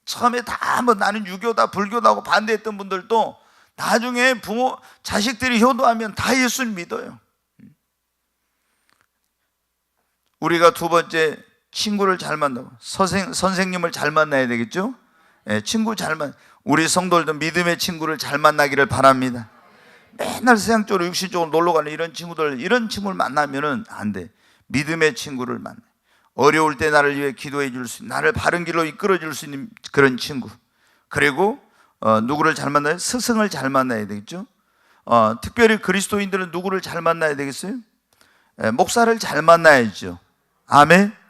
처음에 다 나는 유교다 불교다 하고 반대했던 분들도 나중에 자식들이 효도하면 다 예수를 믿어요. 우리가 두 번째, 친구를 잘 만나고 선생님을 잘 만나야 되겠죠? 친구 잘 우리 성도들도 믿음의 친구를 잘 만나기를 바랍니다. 맨날 세상적으로 육신적으로 놀러가는 이런 친구를 만나면은 안 돼. 믿음의 친구를 만나. 어려울 때 나를 위해 기도해 줄 수 있는, 나를 바른 길로 이끌어 줄 수 있는 그런 친구. 그리고 누구를 잘 만나요? 스승을 잘 만나야 되겠죠? 특별히 그리스도인들은 누구를 잘 만나야 되겠어요? 목사를 잘 만나야죠. 아멘.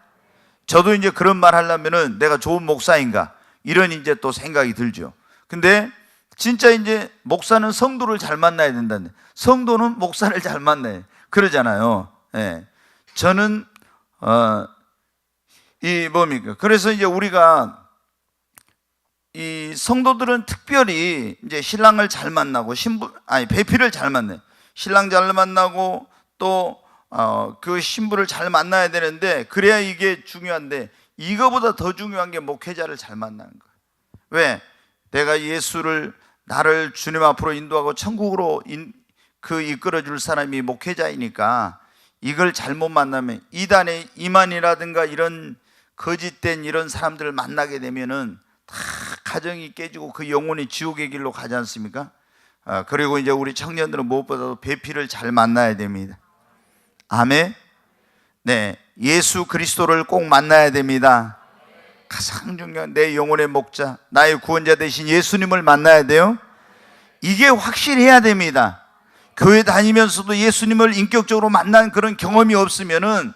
저도 이제 그런 말 하려면은 내가 좋은 목사인가 이런 이제 또 생각이 들죠. 근데 진짜 이제 목사는 성도를 잘 만나야 된다는데 성도는 목사를 잘 만나요. 그러잖아요. 저는 뭡니까? 그래서 이제 우리가 이 성도들은 특별히 이제 신랑을 잘 만나고 배필을 잘 만나요. 신랑 잘 만나고 또 그 신부를 잘 만나야 되는데 그래야 이게 중요한데 이거보다 더 중요한 게 목회자를 잘 만나는 거예요. 왜? 내가 나를 주님 앞으로 인도하고 천국으로 이끌어 줄 사람이 목회자이니까 이걸 잘못 만나면 이단의 이만이라든가 이런 거짓된 이런 사람들을 만나게 되면은 다 가정이 깨지고 그 영혼이 지옥의 길로 가지 않습니까? 그리고 이제 우리 청년들은 무엇보다도 배필을 잘 만나야 됩니다. 아멘. 네, 예수 그리스도를 꼭 만나야 됩니다. 가장 중요한 내 영혼의 목자, 나의 구원자 되신 예수님을 만나야 돼요. 이게 확실해야 됩니다. 교회 다니면서도 예수님을 인격적으로 만난 그런 경험이 없으면은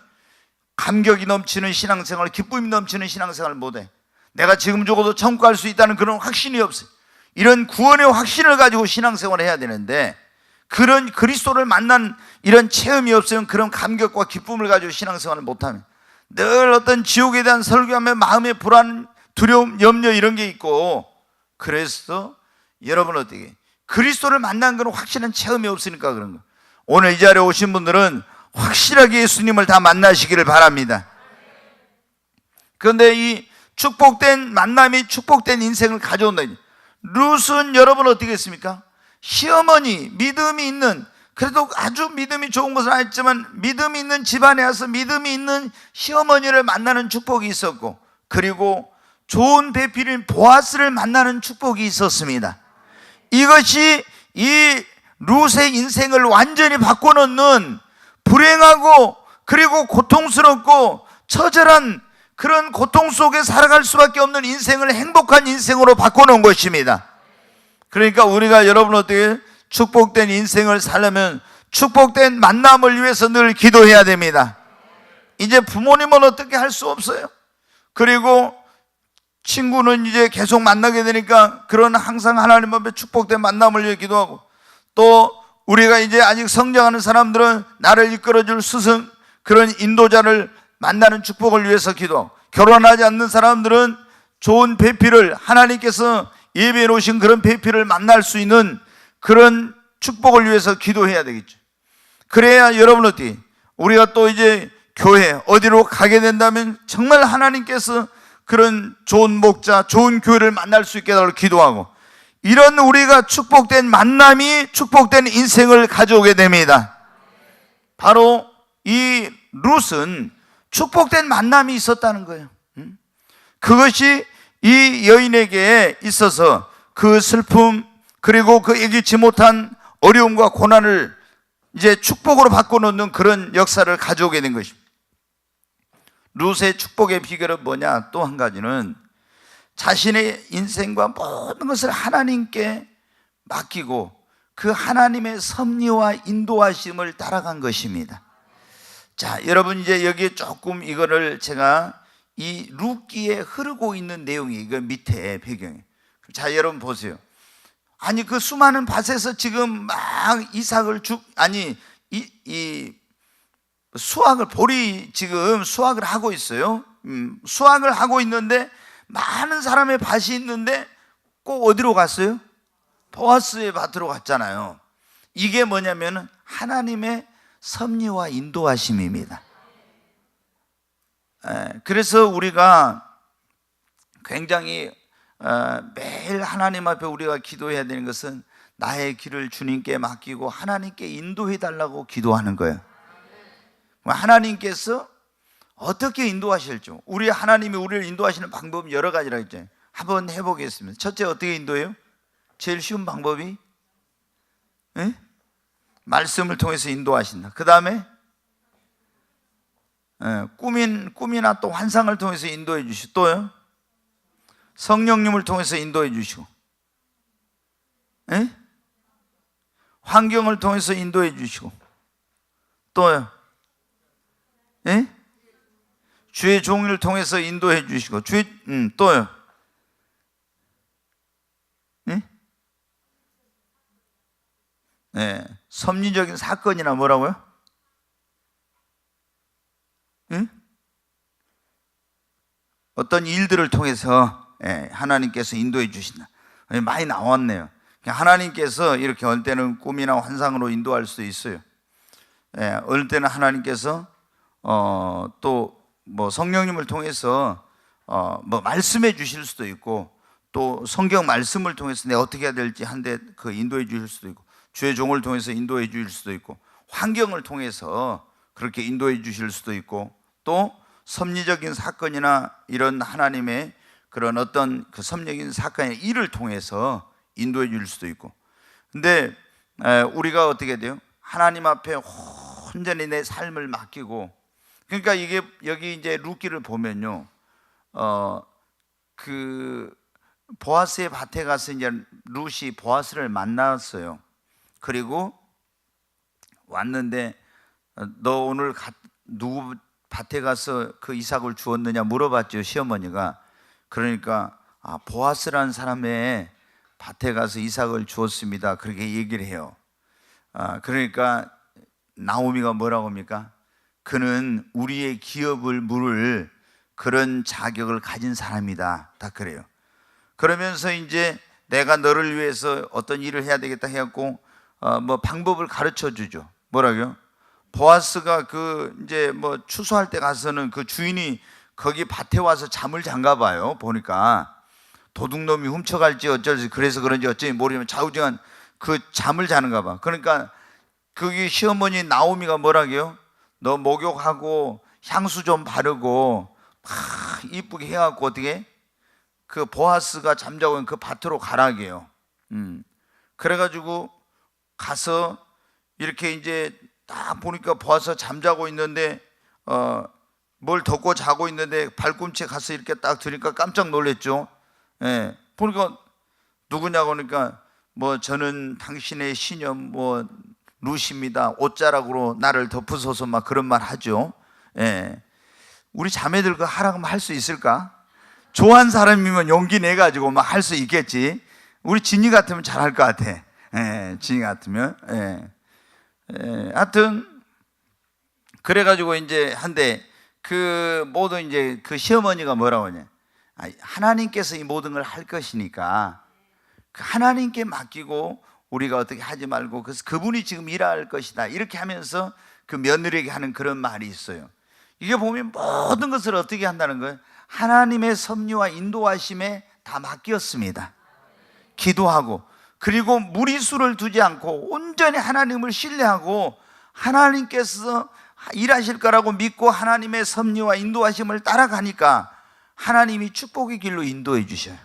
감격이 넘치는 신앙생활, 기쁨이 넘치는 신앙생활을 못해. 내가 지금 죽어도 천국 갈 수 있다는 그런 확신이 없어요. 이런 구원의 확신을 가지고 신앙생활을 해야 되는데, 그런 그리스도를 만난 이런 체험이 없으면, 그런 감격과 기쁨을 가지고 신앙생활을 못하면 늘 어떤 지옥에 대한 설교하며 마음의 불안, 두려움, 염려 이런 게 있고, 그래서 여러분 어떻게 그리스도를 만난 그런 확실한 체험이 없으니까 그런 거. 오늘 이 자리에 오신 분들은 확실하게 예수님을 다 만나시기를 바랍니다. 그런데 이 축복된 만남이 축복된 인생을 가져온다. 룻은 여러분 어떻게 했습니까? 시어머니, 믿음이 있는, 그래도 아주 믿음이 좋은 것은 아니지만 믿음이 있는 집안에 와서 믿음이 있는 시어머니를 만나는 축복이 있었고, 그리고 좋은 배필인 보아스를 만나는 축복이 있었습니다. 이것이 이 룻의 인생을 완전히 바꿔놓는, 불행하고 그리고 고통스럽고 처절한 그런 고통 속에 살아갈 수밖에 없는 인생을 행복한 인생으로 바꿔놓은 것입니다. 그러니까 우리가 여러분 어떻게 축복된 인생을 살려면 축복된 만남을 위해서 늘 기도해야 됩니다. 이제 부모님은 어떻게 할 수 없어요. 그리고 친구는 이제 계속 만나게 되니까 그런 항상 하나님 앞에 축복된 만남을 위해 기도하고, 또 우리가 이제 아직 성장하는 사람들은 나를 이끌어줄 스승, 그런 인도자를 만나는 축복을 위해서 기도하고, 결혼하지 않는 사람들은 좋은 배필을, 하나님께서 예비해 놓으신 그런 배필을 만날 수 있는 그런 축복을 위해서 기도해야 되겠죠. 그래야 여러분 어떻게 우리가 또 이제 교회 어디로 가게 된다면 정말 하나님께서 그런 좋은 목자, 좋은 교회를 만날 수 있게 해달라고 기도하고, 이런 우리가 축복된 만남이 축복된 인생을 가져오게 됩니다. 바로 이 룻은 축복된 만남이 있었다는 거예요. 그것이 이 여인에게 있어서 그 슬픔, 그리고 그 이기지 못한 어려움과 고난을 이제 축복으로 바꿔놓는 그런 역사를 가져오게 된 것입니다. 룻의 축복의 비결은 뭐냐? 또 한 가지는 자신의 인생과 모든 것을 하나님께 맡기고 그 하나님의 섭리와 인도하심을 따라간 것입니다. 자, 여러분 이제 여기에 조금 이거를 제가 이 룻기에 흐르고 있는 내용이 이거 밑에 배경에. 자, 여러분 보세요. 아니 그 수많은 밭에서 지금 막 이삭을 수확을, 볼이 지금 수확을 하고 있어요. 수확을 하고 있는데 많은 사람의 밭이 있는데 꼭 어디로 갔어요? 보아스의 밭으로 갔잖아요. 이게 뭐냐면 하나님의 섭리와 인도하심입니다. 그래서 우리가 굉장히 매일 하나님 앞에 우리가 기도해야 되는 것은 나의 길을 주님께 맡기고 하나님께 인도해 달라고 기도하는 거예요. 하나님께서 어떻게 인도하실지, 우리 하나님이 우리를 인도하시는 방법은 여러 가지라 했잖아요. 한번 해보겠습니다. 첫째, 어떻게 인도해요? 제일 쉬운 방법이 말씀을 통해서 인도하신다. 그 다음에 꿈이나 또 환상을 통해서 인도해 주시고, 또요 성령님을 통해서 인도해 주시고, 환경을 통해서 인도해 주시고, 또요 주의 종을 통해서 인도해 주시고, 또요 섭리적인 사건이나 뭐라고요? 어떤 일들을 통해서 하나님께서 인도해 주신다. 많이 나왔네요. 하나님께서 이렇게 어느 때는 꿈이나 환상으로 인도할 수도 있어요. 어느 때는 하나님께서 또 뭐 성령님을 통해서 뭐 말씀해 주실 수도 있고, 또 성경 말씀을 통해서 내가 어떻게 해야 될지 한데 그 인도해 주실 수도 있고, 주의 종을 통해서 인도해 주실 수도 있고, 환경을 통해서 그렇게 인도해 주실 수도 있고, 또 섭리적인 사건이나 이런 하나님의 그런 어떤 그 섭리적인 사건의 일을 통해서 인도해 줄 수도 있고. 근데 우리가 어떻게 돼요? 하나님 앞에 온전히 내 삶을 맡기고, 그러니까 이게 여기 이제 룻기를 보면요, 그 보아스의 밭에 가서 이제 룻이 보아스를 만났어요. 그리고 왔는데 너 오늘 누구 밭에 가서 그 이삭을 주었느냐 물어봤죠, 시어머니가. 그러니까 보아스라는 사람의 밭에 가서 이삭을 주었습니다. 그렇게 얘기를 해요. 그러니까 나오미가 뭐라고 합니까? 그는 우리의 기업을 물을 그런 자격을 가진 사람이다. 다 그래요. 그러면서 이제 내가 너를 위해서 어떤 일을 해야 되겠다 해갖고 뭐 방법을 가르쳐 주죠. 뭐라고요? 보아스가 이제 뭐 추수할 때 가서는 그 주인이 거기 밭에 와서 잠을 잔가 봐요. 보니까 도둑놈이 훔쳐갈지 어쩔지 그래서 그런지 어쩐지 모르지만 좌우지간 그 잠을 자는가 봐. 그러니까 거기 시어머니 나오미가 뭐라고요? 너 목욕하고 향수 좀 바르고 막 이쁘게 해갖고 어떻게 그 보아스가 잠자고 있는 그 밭으로 가라게요. 그래가지고 가서 이렇게 이제 딱 보니까 보아스가 잠자고 있는데 뭘 덮고 자고 있는데 발꿈치에 가서 이렇게 딱 들으니까 깜짝 놀랐죠. 예, 보니까 누구냐고 하니까 뭐 저는 당신의 시녀 뭐 루시입니다. 옷자락으로 나를 덮으소서 막 그런 말 하죠. 예, 우리 자매들 그 하라고 하면 할 수 있을까? 좋아하는 사람이면 용기 내 가지고 막 할 수 있겠지. 우리 진이 같으면 잘할 것 같아. 예, 진이 같으면. 하여튼 그래가지고 이제 한데 그 모든 이제 그 시어머니가 뭐라고 하냐? 하나님께서 이 모든 걸 할 것이니까 그 하나님께 맡기고 우리가 어떻게 하지 말고 그래서 그분이 지금 일할 것이다. 이렇게 하면서 그 며느리에게 하는 그런 말이 있어요. 이게 보면 모든 것을 어떻게 한다는 거예요? 하나님의 섭리와 인도하심에 다 맡겼습니다. 기도하고 그리고 무리수를 두지 않고 온전히 하나님을 신뢰하고 하나님께서 일하실 거라고 믿고 하나님의 섭리와 인도하심을 따라가니까 하나님이 축복의 길로 인도해 주셔요.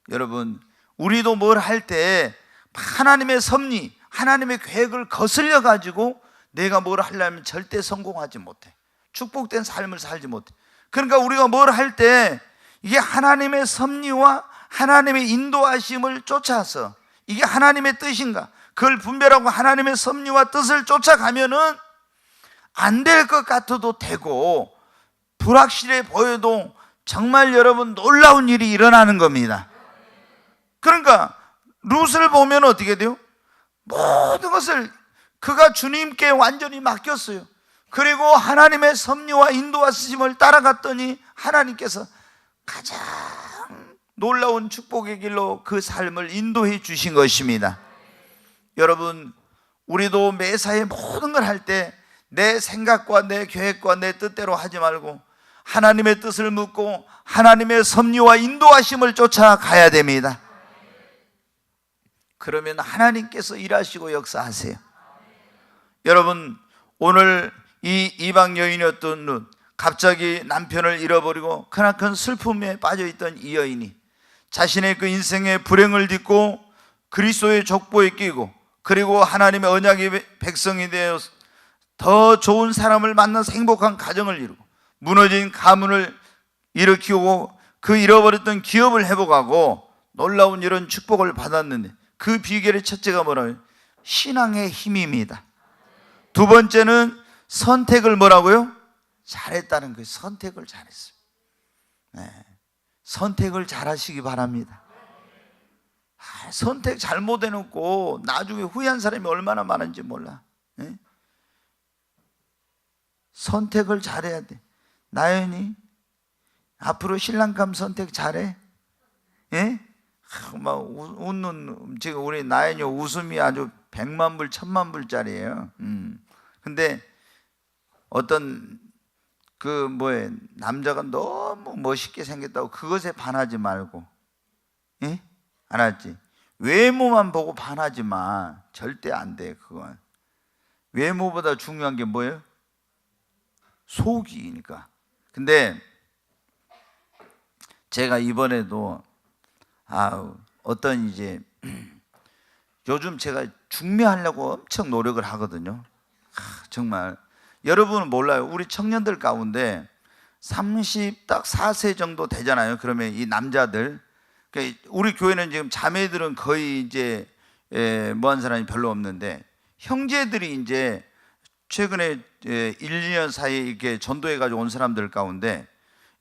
여러분, 우리도 뭘 할 때 하나님의 섭리, 하나님의 계획을 거슬려 가지고 내가 뭘 하려면 절대 성공하지 못해. 축복된 삶을 살지 못해. 그러니까 우리가 뭘 할 때 이게 하나님의 섭리와 하나님의 인도하심을 쫓아서 이게 하나님의 뜻인가? 그걸 분별하고 하나님의 섭리와 뜻을 쫓아가면은 안 될 것 같아도 되고 불확실해 보여도 정말 여러분 놀라운 일이 일어나는 겁니다. 그러니까 룻을 보면 어떻게 돼요? 모든 것을 그가 주님께 완전히 맡겼어요. 그리고 하나님의 섭리와 인도하심을 따라갔더니 하나님께서 가장 놀라운 축복의 길로 그 삶을 인도해 주신 것입니다. 여러분, 우리도 매사에 모든 걸 할 때 내 생각과 내 계획과 내 뜻대로 하지 말고 하나님의 뜻을 묻고 하나님의 섭리와 인도하심을 쫓아가야 됩니다. 그러면 하나님께서 일하시고 역사하세요. 여러분, 오늘 이 이방 여인이었던 룻, 갑자기 남편을 잃어버리고 크나큰 슬픔에 빠져있던 이 여인이 자신의 그 인생의 불행을 딛고 그리스도의 족보에 끼고 그리고 하나님의 언약의 백성이 되어 더 좋은 사람을 만나서 행복한 가정을 이루고 무너진 가문을 일으키고 그 잃어버렸던 기업을 회복하고 놀라운 이런 축복을 받았는데 그 비결의 첫째가 뭐라고요? 신앙의 힘입니다. 두 번째는 선택을 뭐라고요? 잘했다는 거예요. 선택을 잘했어요. 선택을 잘하시기 바랍니다. 선택 잘못해놓고 나중에 후회한 사람이 얼마나 많은지 몰라. 선택을 잘해야 돼. 나연이 앞으로 신랑감 선택 잘해? 예? 막 웃는 지금 우리 나연이 웃음이 아주 100만 불, 1000만 불짜리예요. 근데 어떤 남자가 너무 멋있게 생겼다고 그것에 반하지 말고, 예? 알았지? 외모만 보고 반하지 마. 절대 안 돼. 그건 외모보다 중요한 게 뭐예요? 속이니까. 근데 제가 이번에도 어떤 이제 요즘 제가 중매하려고 엄청 노력을 하거든요. 정말 여러분은 몰라요. 우리 청년들 가운데 34세 정도 되잖아요. 그러면 이 남자들, 우리 교회는 지금 자매들은 거의 이제 뭐한 사람이 별로 없는데 형제들이 이제 최근에 1, 2년 사이에 이렇게 전도해가지고 온 사람들 가운데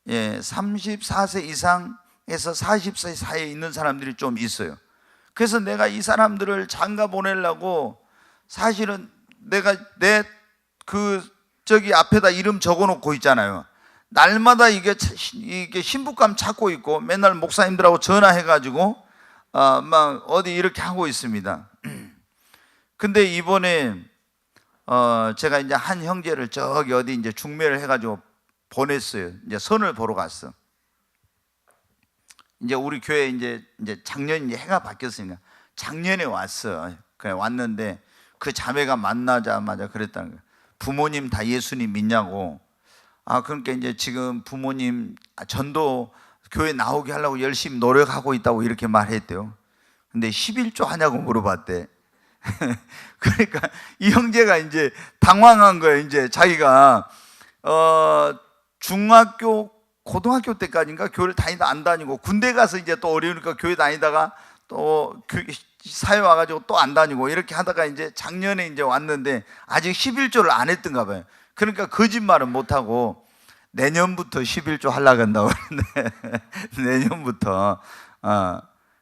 34세 이상에서 40세 사이에 있는 사람들이 좀 있어요. 그래서 내가 이 사람들을 장가 보내려고 사실은 내가 저기 앞에다 이름 적어 놓고 있잖아요. 날마다 이게 신부감 찾고 있고 맨날 목사님들하고 전화해가지고 막 어디 이렇게 하고 있습니다. 근데 이번에 제가 이제 한 형제를 저기 어디 이제 중매를 해가지고 보냈어요. 이제 선을 보러 갔어. 이제 우리 교회 이제 작년 이제 해가 바뀌었으니까 작년에 왔어. 그래 왔는데 그 자매가 만나자마자 그랬다는 거야. 부모님 다 예수님 믿냐고. 그러니까 이제 지금 부모님 전도 교회 나오게 하려고 열심히 노력하고 있다고 이렇게 말했대요. 근데 11조 하냐고 물어봤대. 그러니까 이 형제가 이제 당황한 거예요. 이제 자기가 중학교 고등학교 때까지인가 교회를 다니다 안 다니고 군대 가서 이제 또 어려우니까 교회 다니다가 또 사회 와가지고 또 안 다니고 이렇게 하다가 이제 작년에 이제 왔는데 아직 11조를 안 했던가 봐요. 그러니까 거짓말은 못하고 내년부터 11조 하려고 한다고 그러는데 내년부터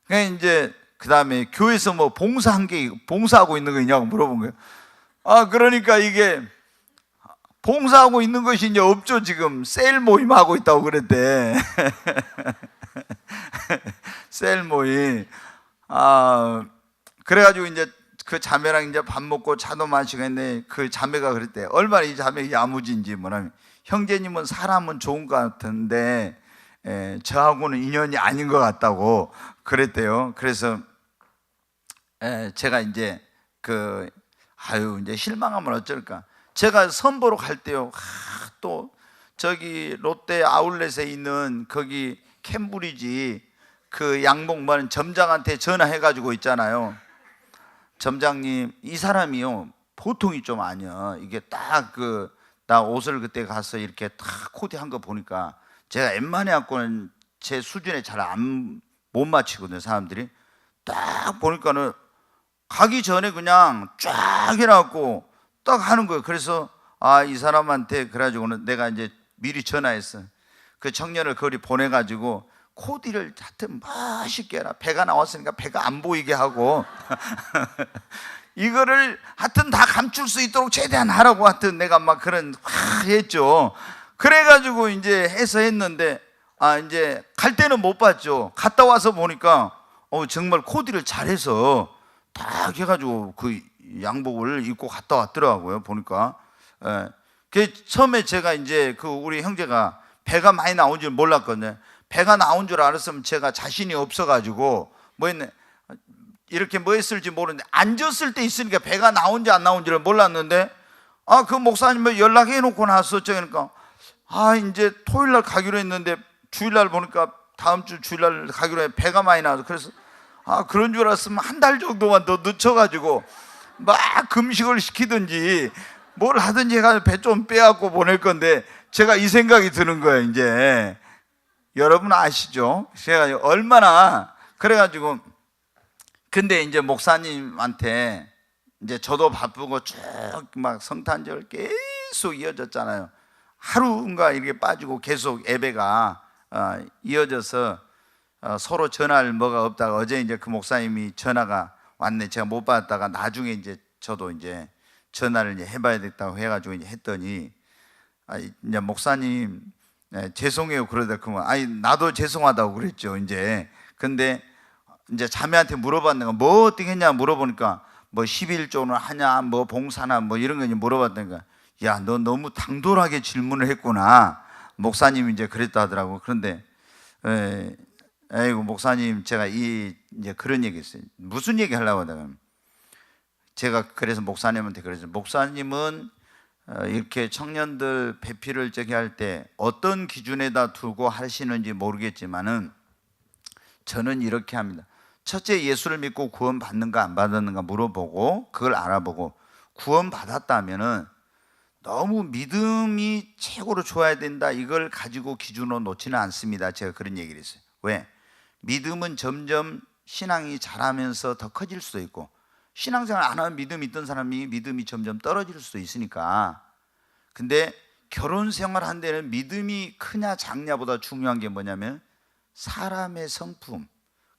그냥 이제 그 다음에 교회에서 뭐 봉사하고 있는 거 있냐고 물어본 거예요. 그러니까 이게 봉사하고 있는 것이 이제 없죠. 지금 셀 모임 하고 있다고 그랬대. 셀 모임. 그래가지고 이제 그 자매랑 이제 밥 먹고 차도 마시고 했는데 그 자매가 그랬대. 얼마나 이 자매 야무진지 뭐라면 형제님은 사람은 좋은 것 같은데 저하고는 인연이 아닌 것 같다고 그랬대요. 그래서 제가 이제 이제 실망하면 어쩔까. 제가 선보러 갈 때요. 또 저기 롯데 아울렛에 있는 거기 캠브리지 그 양봉만 점장한테 전화해가지고 있잖아요. 점장님, 이 사람이요 보통이 좀 아니야. 이게 딱 나 옷을 그때 가서 이렇게 딱 코디한 거 보니까 제가 웬만해 갖고는 제 수준에 잘 못 맞추거든요. 사람들이 딱 보니까는 가기 전에 그냥 쫙 해갖고 딱 하는 거예요. 그래서 이 사람한테 그래가지고는 내가 이제 미리 전화했어. 그 청년을 거리 보내가지고 코디를 하여튼 멋있게 해라. 배가 나왔으니까 배가 안 보이게 하고 이거를 하여튼 다 감출 수 있도록 최대한 하라고 하여튼 내가 막 그런 했죠. 그래가지고 이제 해서 했는데 이제 갈 때는 못 봤죠. 갔다 와서 보니까 정말 코디를 잘해서 딱 해가지고 그 양복을 입고 갔다 왔더라고요. 보니까 처음에 제가 이제 우리 형제가 배가 많이 나온 줄 몰랐거든요. 배가 나온 줄 알았으면 제가 자신이 없어가지고 뭐 했네, 이렇게 뭐 했을지 모르는데 앉았을 때 있으니까 배가 나온지 안 나온지를 몰랐는데 그 목사님 연락해 놓고 나서 그러니까 이제 토요일날 가기로 했는데 주일날 보니까 다음 주 주일날 가기로 해 배가 많이 나와서 그래서 그런 줄 알았으면 한 달 정도만 더 늦춰가지고 막 금식을 시키든지 뭘 하든지 해가지고 배 좀 빼갖고 보낼 건데 제가 이 생각이 드는 거예요. 이제 여러분 아시죠? 제가 얼마나 그래가지고 근데 이제 목사님한테 이제 저도 바쁘고 쭉 막 성탄절 계속 이어졌잖아요. 하루인가 이렇게 빠지고 계속 예배가 이어져서 서로 전화할 뭐가 없다가 어제 이제 그 목사님이 전화가 왔네. 제가 못 받았다가 나중에 이제 저도 이제 전화를 이제 해봐야 됐다고 해가지고 이제 했더니 이제 목사님 죄송해요 그러다 그러면 나도 죄송하다고 그랬죠. 이제 근데 이제 자매한테 물어봤는가 뭐 어떻게 했냐 물어보니까 뭐 11조는 하냐 뭐 봉사나 뭐 이런 거 이제 물어봤다니까 야 너 너무 당돌하게 질문을 했구나. 목사님이 이제 그랬다 하더라고. 그런데 아이고 목사님 제가 이제 그런 얘기 했어요. 무슨 얘기 하려고 하다가 제가 그래서 목사님한테 그랬어요. 목사님은 이렇게 청년들 배필을 저기 할 때 어떤 기준에다 두고 하시는지 모르겠지만은 저는 이렇게 합니다. 첫째 예수를 믿고 구원 받는가 안 받았는가 물어보고 그걸 알아보고 구원 받았다면은 너무 믿음이 최고로 좋아야 된다 이걸 가지고 기준으로 놓지는 않습니다. 제가 그런 얘기를 했어요. 왜? 믿음은 점점 신앙이 자라면서 더 커질 수도 있고 신앙생활 안 하면 믿음이 있던 사람이 믿음이 점점 떨어질 수도 있으니까. 근데 결혼 생활한 데는 믿음이 크냐 작냐보다 중요한 게 뭐냐면 사람의 성품,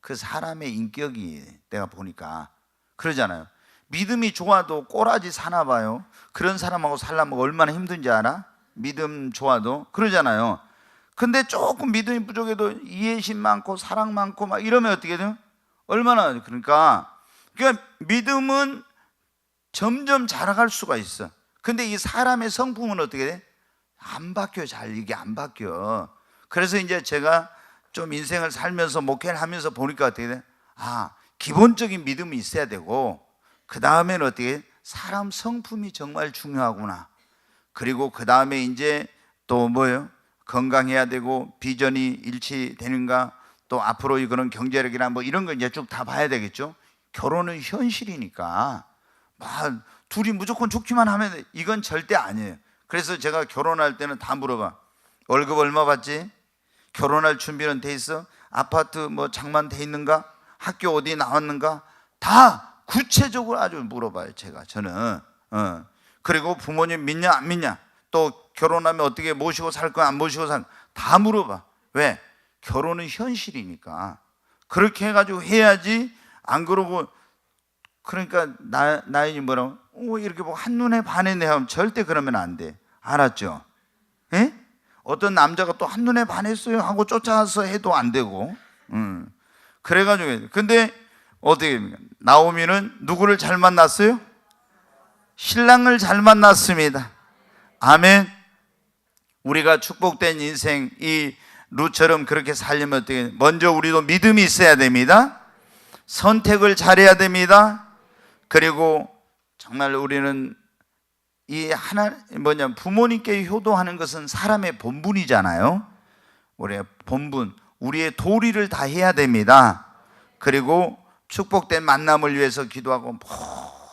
그 사람의 인격이 내가 보니까 그러잖아요. 믿음이 좋아도 꼬라지 사나 봐요. 그런 사람하고 살려면 얼마나 힘든지 알아? 믿음 좋아도 그러잖아요. 근데 조금 믿음이 부족해도 이해심 많고 사랑 많고 막 이러면 어떻게 돼요? 얼마나 그러니까 믿음은 점점 자라갈 수가 있어. 근데 이 사람의 성품은 어떻게 돼? 안 바뀌어. 잘 이게 안 바뀌어. 그래서 이제 제가 좀 인생을 살면서 목회를 하면서 보니까 어떻게 돼? 아, 기본적인 믿음이 있어야 되고 그 다음에는 어떻게 사람 성품이 정말 중요하구나. 그리고 그 다음에 이제 또 뭐예요? 건강해야 되고 비전이 일치되는가, 또 앞으로 이거는 경제력이나 뭐 이런 거 이제 쭉 다 봐야 되겠죠. 결혼은 현실이니까 막 둘이 무조건 좋기만 하면 이건 절대 아니에요. 그래서 제가 결혼할 때는 다 물어봐. 월급 얼마 받지? 결혼할 준비는 돼 있어? 아파트 뭐 장만 돼 있는가? 학교 어디 나왔는가? 다 구체적으로 아주 물어봐요. 저는 그리고 부모님 믿냐 안 믿냐, 또 결혼하면 어떻게 모시고 살 거야 안 모시고 살 거야 다 물어봐. 왜? 결혼은 현실이니까 그렇게 해가지고 해야지. 안 그러고 그러니까 나인이 뭐라고 이렇게 보고 한눈에 반했네 하면 절대 그러면 안 돼. 알았죠? 예? 어떤 남자가 또 한눈에 반했어요 하고 쫓아와서 해도 안 되고 그래가지고 근데 어떻게 나오미는 누구를 잘 만났어요? 신랑을 잘 만났습니다. 아멘. 우리가 축복된 인생 이 룻처럼 그렇게 살려면 어떻게 먼저 우리도 믿음이 있어야 됩니다. 선택을 잘해야 됩니다. 그리고 정말 우리는 이 부모님께 효도하는 것은 사람의 본분이잖아요. 우리의 본분, 우리의 도리를 다 해야 됩니다. 그리고 축복된 만남을 위해서 기도하고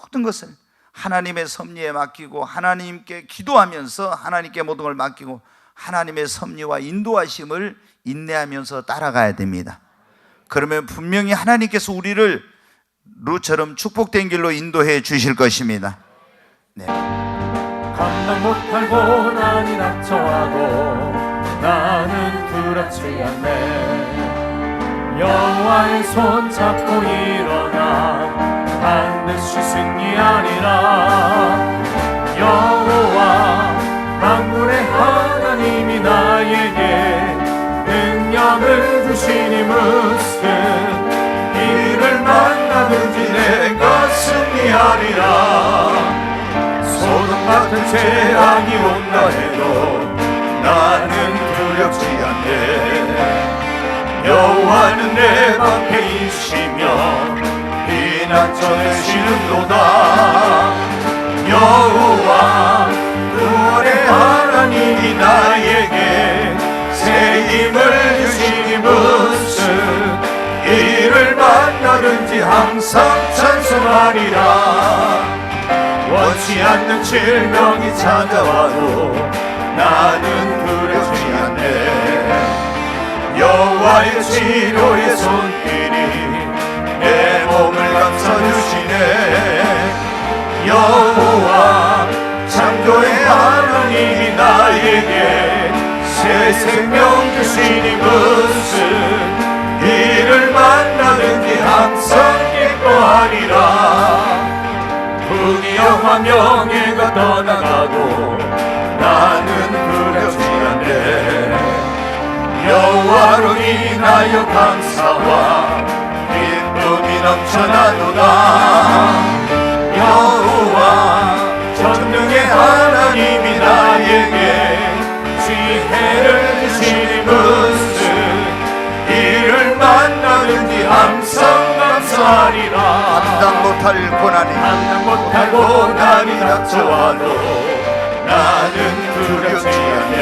모든 것을 하나님의 섭리에 맡기고 하나님께 기도하면서 하나님께 모든 걸 맡기고 하나님의 섭리와 인도하심을 인내하면서 따라가야 됩니다. 그러면 분명히 하나님께서 우리를 룻처럼 축복된 길로 인도해 주실 것입니다. 네. 감당 못할 고난이 닥쳐와도 나는 두렵지 않네. 여호와의 손 잡고 일어나 반드시 승리하리라. 여호와 만군의 하나님이 나에게 능력을 주시니 무슨 일을 만나든지 내가 승리하리라. 소돔 같은 재앙이 온다 해도 나는 두렵지 않네. 여호와는 내 방패 이시며 피난처에 쉬는도다. 여호와 구원의 하나님이 나에게 새 힘을 주시니 무슨 일을 만나든지 항상 찬송하리라. 원치 않는 질병이 찾아와도 나는 두렵지 않네. 여호와의 치료의 손길이 내 몸을 감싸주시네. 여호와 창조의 하나님이 나에게 새 생명 주시니 무슨 일을 만나든지 항상 기뻐하리라. 부귀영화 명예가 떠나가도 나는 두렵지 않네. 여호와로 인하여 감사와 기쁨이 넘쳐나도다. 여호와 전능의 하나님이 나에게 지혜를 주시니 무슨 일을 만나든지 항상 감사하리라. 감당 못할 고난이 닥쳐와도 나는 두렵지 않네.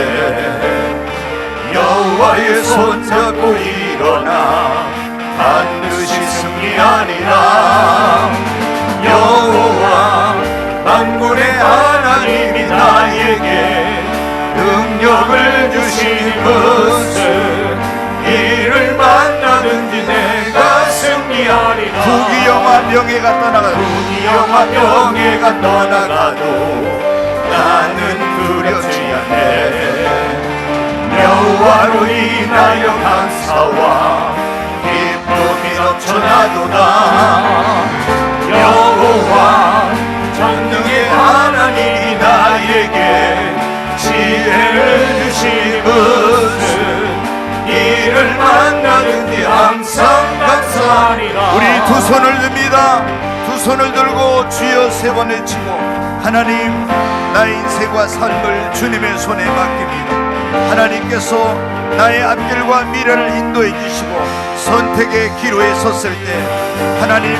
여호와의 손잡고 일어나 반드시 승리하리라. 여호와 만군의 하나님이 나에게 능력을 주시니 무슨 일을 만나든지 내가 승리하리라. 부귀영화 명예가 떠나가도 나는 두렵지 않네. 여호와로 인하여 감사와 기쁨이 넘쳐나도다. 여호와 전능의 하나님이 나에게 지혜를 주시거든 이를 만나는데 항상 감사하리라. 우리 두 손을 듭니다. 두 손을 들고 주여 세 번 외치고, 하나님, 나의 인생과 삶을 주님의 손에 맡깁니다. 하나님께서 나의 앞길과 미래를 인도해 주시고 선택의 기로에 섰을 때 하나님,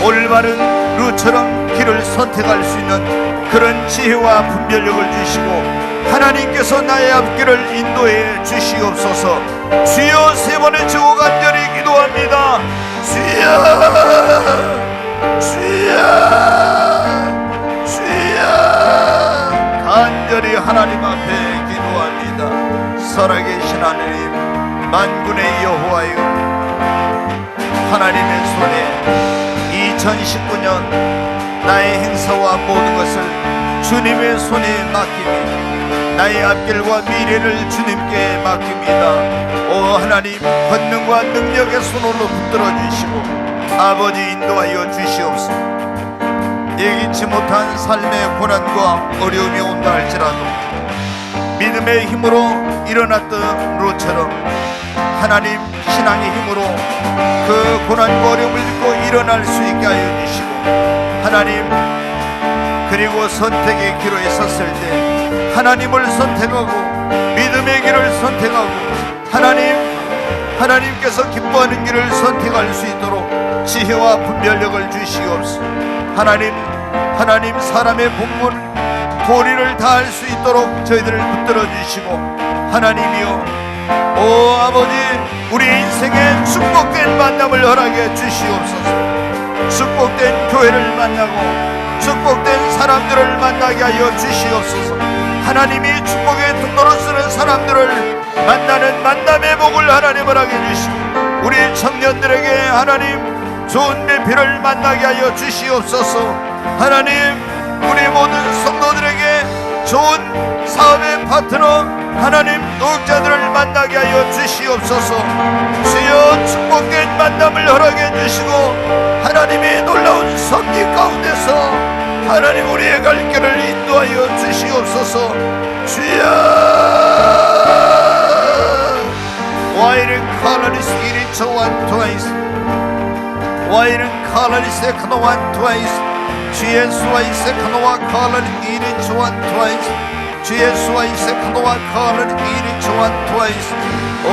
올바른 루처럼 길을 선택할 수 있는 그런 지혜와 분별력을 주시고 하나님께서 나의 앞길을 인도해 주시옵소서. 주여 세 번의 주고 간절히 기도합니다. 주여, 주여, 주여. 간절히 하나님 앞에 기도합니다. 살아계신 하나님, 만군의 여호와여, 하나님의 손에 2019년 나의 행사와 모든 것을 주님의 손에 맡깁니다. 나의 앞길과 미래를 주님께 맡깁니다. 오 하나님, 권능과 능력의 손으로 붙들어 주시고 아버지 인도하여 주시옵소서. 예기치 못한 삶의 고난과 어려움이 온다 할지라도 믿음의 힘으로 일어났던 로처럼 하나님 신앙의 힘으로 그 고난과 어려움을 잊고 일어날 수 있게 하여 주시고, 하나님, 그리고 선택의 기로에 섰을 때 하나님을 선택하고 믿음의 길을 선택하고 하나님께서 기뻐하는 길을 선택할 수 있도록 지혜와 분별력을 주시옵소서. 하나님, 사람의 본분 도리를 다할 수 있도록 저희들을 붙들어 주시고, 하나님이여, 오 아버지, 우리 인생에 축복된 만남을 허락해 주시옵소서. 축복된 교회를 만나고 축복된 사람들을 만나게 하여 주시옵소서. 하나님이 축복의 통로로 쓰는 사람들을 만나는 만남의 복을 하나님 허락해 주시고, 우리 청년들에게 하나님 좋은 매표를 만나게 하여 주시옵소서. 하나님, 우리 모든 성도들에게 좋은 사업의 파트너 하나님 노역자들을 만나게 하여 주시옵소서. 주여 축복된 만남을 허락해 주시고 하나님의 놀라운 섭리 가운데서 하나님 우리의 갈 길을 인도하여 주시옵소서. 주여 와이는 칼라리스 이리 저완 트와이스 와이는 칼라리스 카노완 트와이스 주 예수와 이세 카노와 칼라리 이리 저완 트와이스 주 예수와 이세 카노와 칼라리 이리 저완 트와이스 오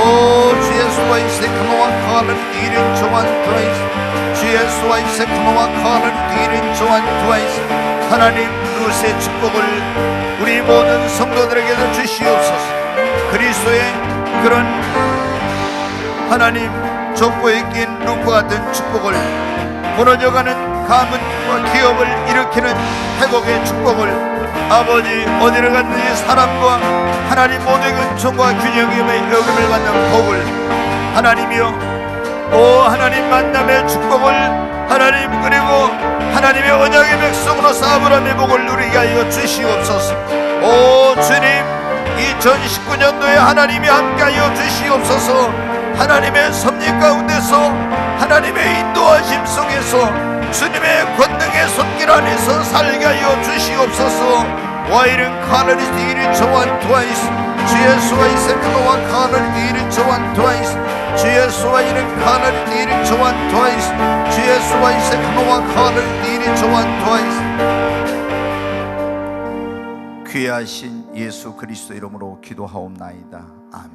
주 예수와 이세 카노와 칼라리 이리 저완 트와이스 주 예수와 이세 카노와 칼라리 이리 저완 트와이스. 하나님 루스의 축복을 우리 모든 성도들에게도 주시옵소서. 그리스도의 그런 하나님 족보에 낀 루프와 같은 축복을, 무너져가는 가문과 기업을 일으키는 회복의 축복을, 아버지 어디를 갔든지 사람과 하나님 모두의 은총과 균형의 여김을 받는 복을 하나님이여, 오 하나님 만남의 축복을 하나님, 그리고 하나님의 언약의 백성으로서 아브라함의 복을 누리게 하여 주시옵소서. 오 주님, 2019년도에 하나님이 함께하여 주시옵소서. 하나님의 섭리 가운데서 하나님의 인도하심 속에서 주님의 권능의 손길 안에서 살게 하여 주시옵소서. 와이른 카르리스 이리 저완 트와이스 주 예수와 이세크노와 카르리스 이리 저완 트와이스 주 예수와 이른 카르리스 이리 저완 트와이스 주 예수와 이세크노와 카르리스 이리 저완 트와이스. 귀하신 예수 그리스도 이름으로 기도하옵나이다. 아멘.